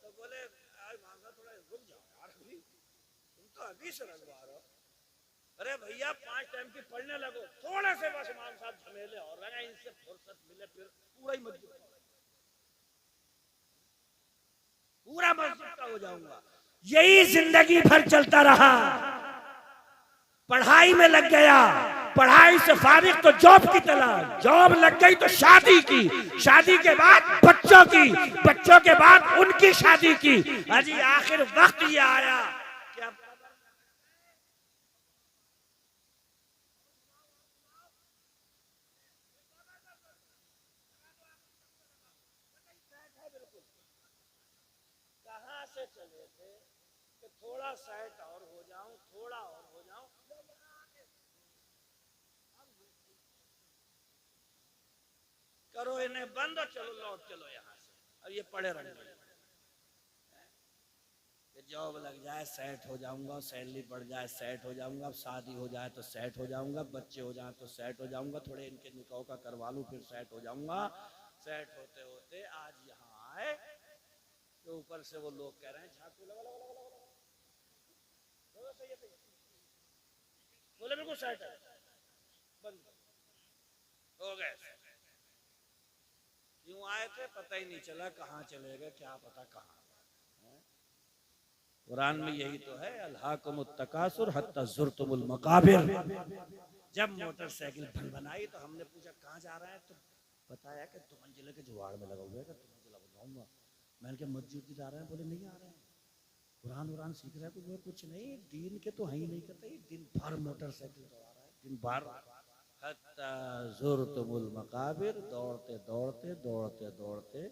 तो बोले इमाम साहब थोड़ा रुक जाओ यार, अभी तुम तो अभी से रखवा रहे हो। अरे भैया 5 टाइम की पढ़ने लगो, थोड़े से बस इमाम साहब झमेले और रहे, इनसे फुर्सत मिले फिर पूरा ही मस्जिद पूरा मस्जिद का हो जाऊंगा। यही जिंदगी भर चलता रहा, पढ़ाई में लग गया, पढ़ाई से फारिग तो जॉब की तलाश, जॉब लग गई तो शादी की, शादी के बाद बच्चों की, बच्चों के बाद उनकी शादी की। अजी आखिर वक्त ये आया कि अब कहां से चले थे कि थोड़ा सेट और हो जाऊं, थोड़ा और हो जाऊं। करो इन्हें बंद और चलो लौट चलो यहाँ से, अब ये पड़े रहेंगे। जॉब लग जाए सेट हो जाऊंगा, सैलरी बढ़ जाए सेट हो जाऊंगा, अब शादी हो जाए तो सेट हो जाऊंगा, बच्चे हो जाए तो सेट हो जाऊंगा, थोड़े इनके निकाह का करवा लूं फिर सेट हो जाऊंगा। सेट होते होते आज यहाँ आए तो ऊपर से वो लोग कह रहे हैं झांकू लगा लगा लगा लगा, बोले बिल्कुल सेट है, बंद हो गए। यूं आए थे पता ही नहीं चला कहाँ चले गए, क्या पता कहाँ। कुरान में यही तो है, अल्हाकुमुत तकासुर हत्ता ज़ुरतुमुल मकाबिर। जब मोटरसाइकिल भनभनाई तो हमने पूछा कहाँ जा रहे हैं, तो बताया कि 2 मंजिले के जुगाड़ में लगा हुआ है, 2 मंजिला बनवाऊंगा। मैंने कहा मस्जिद जा रहे हैं, बोले नहीं आ रहे हैं, कुरान सीख रहे हैं। कुछ नहीं, दीन के तो है ही नहीं करते, दिन भर मोटरसाइकिल चला रहा है, दिन भर हत्ता ज़ुरतुमुल मकाबिर, दौड़ते दौड़ते दौड़ते दौड़ते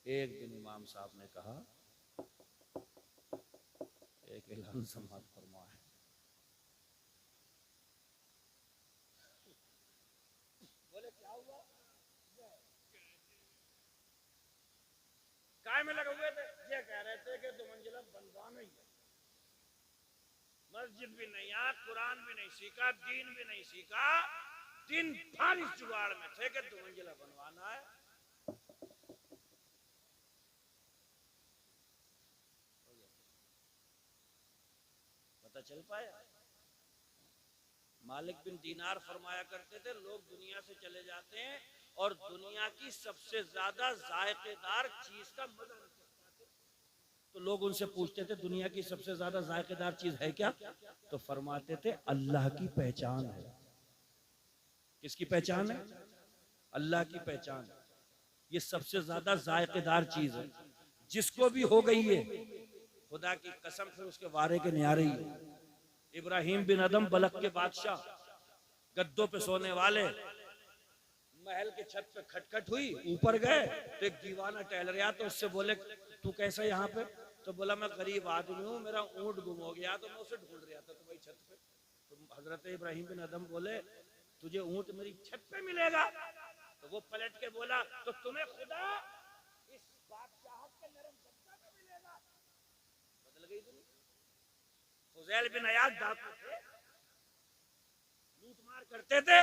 एक दिन इमाम साहब ने कहा एक ऐलान समाज फरमा है, बोले क्या हुआ? काय में लगे हुए थे? ये कह रहे थे कि 2 मंजिला बनवाना ही है। मस्जिद भी नहीं आया, कुरान भी नहीं सीखा, दीन भी नहीं सीखा, दिन भर इस जुगाड़ में थे कि 2 मंजिला बनवाना है। पता चल पाया? मालिक बिन दीनार फरमाया करते थे, लोग दुनिया से चले जाते हैं और दुनिया की सबसे ज्यादा जायकेदार चीज का मजा नहीं सकते। तो लोग उनसे पूछते थे दुनिया की सबसे ज्यादा जायकेदार चीज है क्या? तो फरमाते थे अल्लाह की पहचान है। किसकी पहचान है? अल्लाह की पहचान। ये सबसे ज्यादा जायकेदार चीज है। जिसको भी हो गई है, खुदा की कसम फिर उसके वारे के न्यारे ही है। इब्राहिम बिन अदम बलक के बादशाह, गद्दों पे सोने वाले, महल के छत पे खटखट हुई, ऊपर गए तो एक दीवाना टहल रहा, तो उससे बोले तू कैसा यहाँ पे? तो बोला मैं गरीब आदमी हूँ, मेरा ऊंट गुम हो गया तो मैं उसे ढूंढ रहा था तुम्हारी छत पे। तो हजरत इब्राहिम बिन अदम बोले तुझे ऊंट मेरी छत पे मिलेगा? तो वो पलट के बोला तो तुम्हें खुदा इस बादशाहत के नरम गद्दा पे मिलेगा। बदल गई दुनिया। फुज़ैल बिन अयाद डाकू थे, लूट मार करते थे।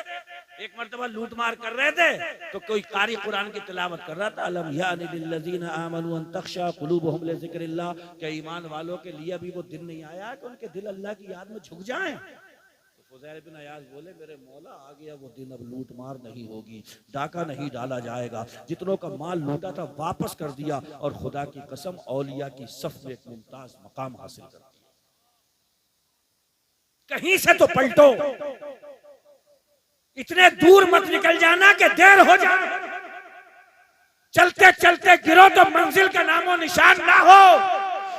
एक मर्तबा लूट मार कर रहे थे तो कोई कारी कुरान की तिलावत कर रहा था, अलम यानि लिल्लज़ीना आमनू अन तख़शा क़ुलूबुहुम लिज़िक्रिल्लाह, क्या ईमान वालों के लिए अभी वो दिन नहीं आया कि उनके दिल अल्लाह की याद में झुक जाएं? तो फुज़ैल बिन अयाद बोले मेरे मौला आ गया वो दिन, अब लूट मार नहीं होगी, डाका नहीं डाला जाएगा, जितनों का माल लूटा था वापस कर दिया और खुदा की कसम औलिया की सफ में एक मुमताज मकाम हासिल कर दिया। कहीं से तो पलटो, इतने दूर मत निकल जाना कि देर हो जाए। चलते चलते गिरो तो मंजिल का नामो निशान ना हो।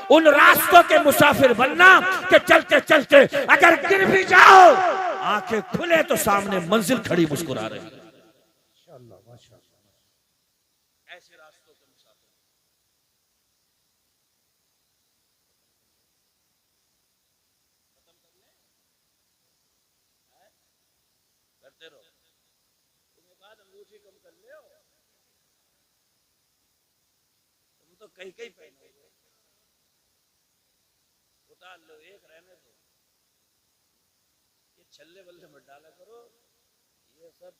उन रास्तों के मुसाफिर बनना कि चलते चलते अगर गिर भी जाओ आंखें खुले तो सामने मंजिल खड़ी मुस्कुरा रही। ऐसे रास्तों के मुसाफिर करते रहो। तुम्हें बाद अंगूठी कम कर ले, तुम तो कई कई पहनोगे, उतार लो, एक रहने दो। ये छल्ले बल्ले मत डाला करो, ये सब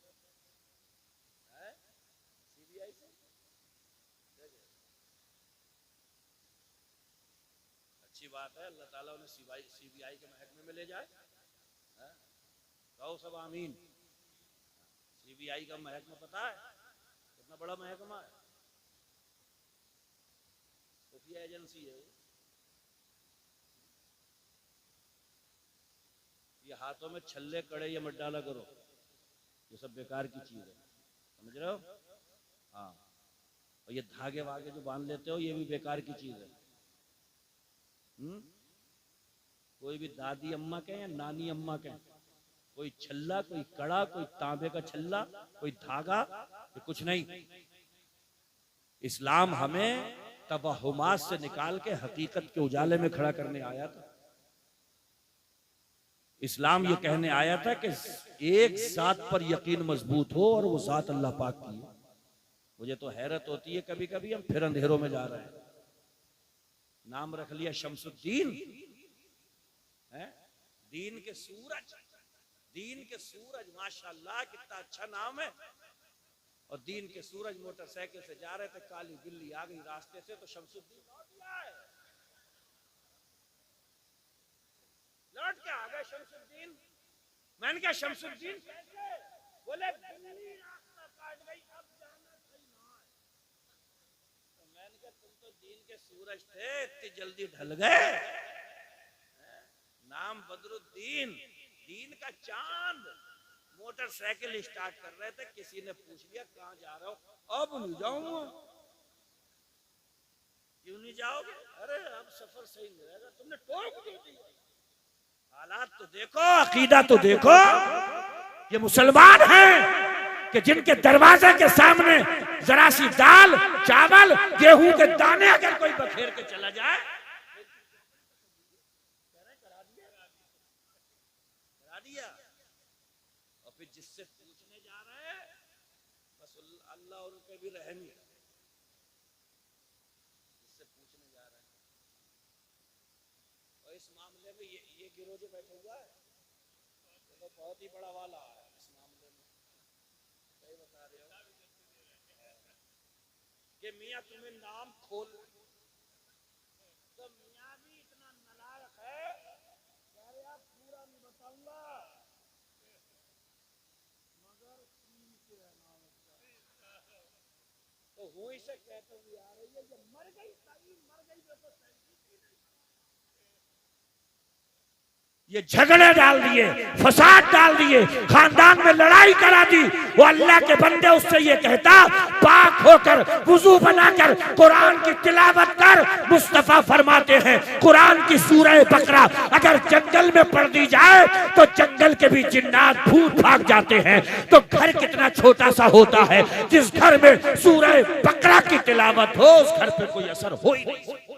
है सीबीआई से। अच्छी बात है, अल्लाह ताला उन्हें सीबीआई के महकमे में ले जाए। कहो सब आमीन। सीबीआई का महकमा पता है कितना बड़ा महकमा है? खुफिया एजेंसी है। ये हाथों में छल्ले कड़े ये मत डाला करो, ये सब बेकार की चीज है, समझ रहे हो? हाँ, और ये धागे वागे जो बांध लेते हो ये भी बेकार की चीज है। कोई भी दादी अम्मा के या नानी अम्मा के, कोई छल्ला, कोई कड़ा, कोई तांबे का छल्ला, कोई धागा, ये कुछ नहीं। इस्लाम हमें तवहुमात से निकाल के हकीकत के उजाले में खड़ा करने आया था। इस्लाम ये कहने आया था कि एक जात पर यकीन मजबूत हो और वो जात अल्लाह पाक की है। मुझे तो हैरत होती है कभी कभी हम फिर अंधेरों में जा रहे हैं, नाम रख लिया शमसुद्दीन है, दीन के सूरज, दीन के सूरज, माशाल्लाह कितना अच्छा नाम है। और दीन के सूरज मोटरसाइकिल से जा रहे थे, काली बिल्ली आ गई रास्ते से तो शमसुद्दीन लौट के आ गए। शमसुद्दीन, मैंने कहा शमसुद्दीन कैसे? बोले बिल्ली रास्ता काट गई, अब जाना सही ना है। तो मैंने कहा तुम तो दीन के सूरज थे, इतनी जल्दी ढल गए। नाम बदरुद्दीन, दीन का चांद। मोटरसाइकिल स्टार्ट कर रहे थे, किसी ने पूछ लिया कहाँ जा रहे हो? अब नहीं जाऊंगा। क्यों नहीं जाओगे? अरे अब सफर सही नहीं रहेगा, तुमने टोक दी। हालात तो देखो, अकीदा तो देखो। ये मुसलमान हैं कि जिनके दरवाजे के सामने जरा सी दाल चावल गेहूं के दाने अगर कोई बखेर के चला जाए, करा दिया। और फिर जिससे पूछने जा रहे हैं बस अल्लाह उन पे भी रहम है, जिससे पूछने जा रहे हैं। और इस मामले में ये गिरोह जो बैठा हुआ है तो बहुत ही बड़ा वाला है इस मामले में। सही बता रहे हो कि मियां तुम्हें नाम खोल, तो मियां भी इतना नालायक है, अरे आप पूरा नहीं बताऊंगा मगर तो हुई से कहते हुए आ रही है, ये मर गई मर गई तो ये झगड़े डाल दिए, फसाद डाल दिए, खानदान में लड़ाई करा दी। वो अल्लाह के बंदे उससे ये कहता पाक होकर वुजू बनाकर कुरान की तिलावत कर। मुस्तफा फरमाते हैं कुरान की सूरह बकरा अगर जंगल में पढ़ दी जाए तो जंगल के भी जिन्नात भूत भाग जाते हैं। तो घर कितना छोटा सा होता है, जिस घर में सूरह बकरा की तिलावत हो उस घर पे कोई असर हो ही नहीं।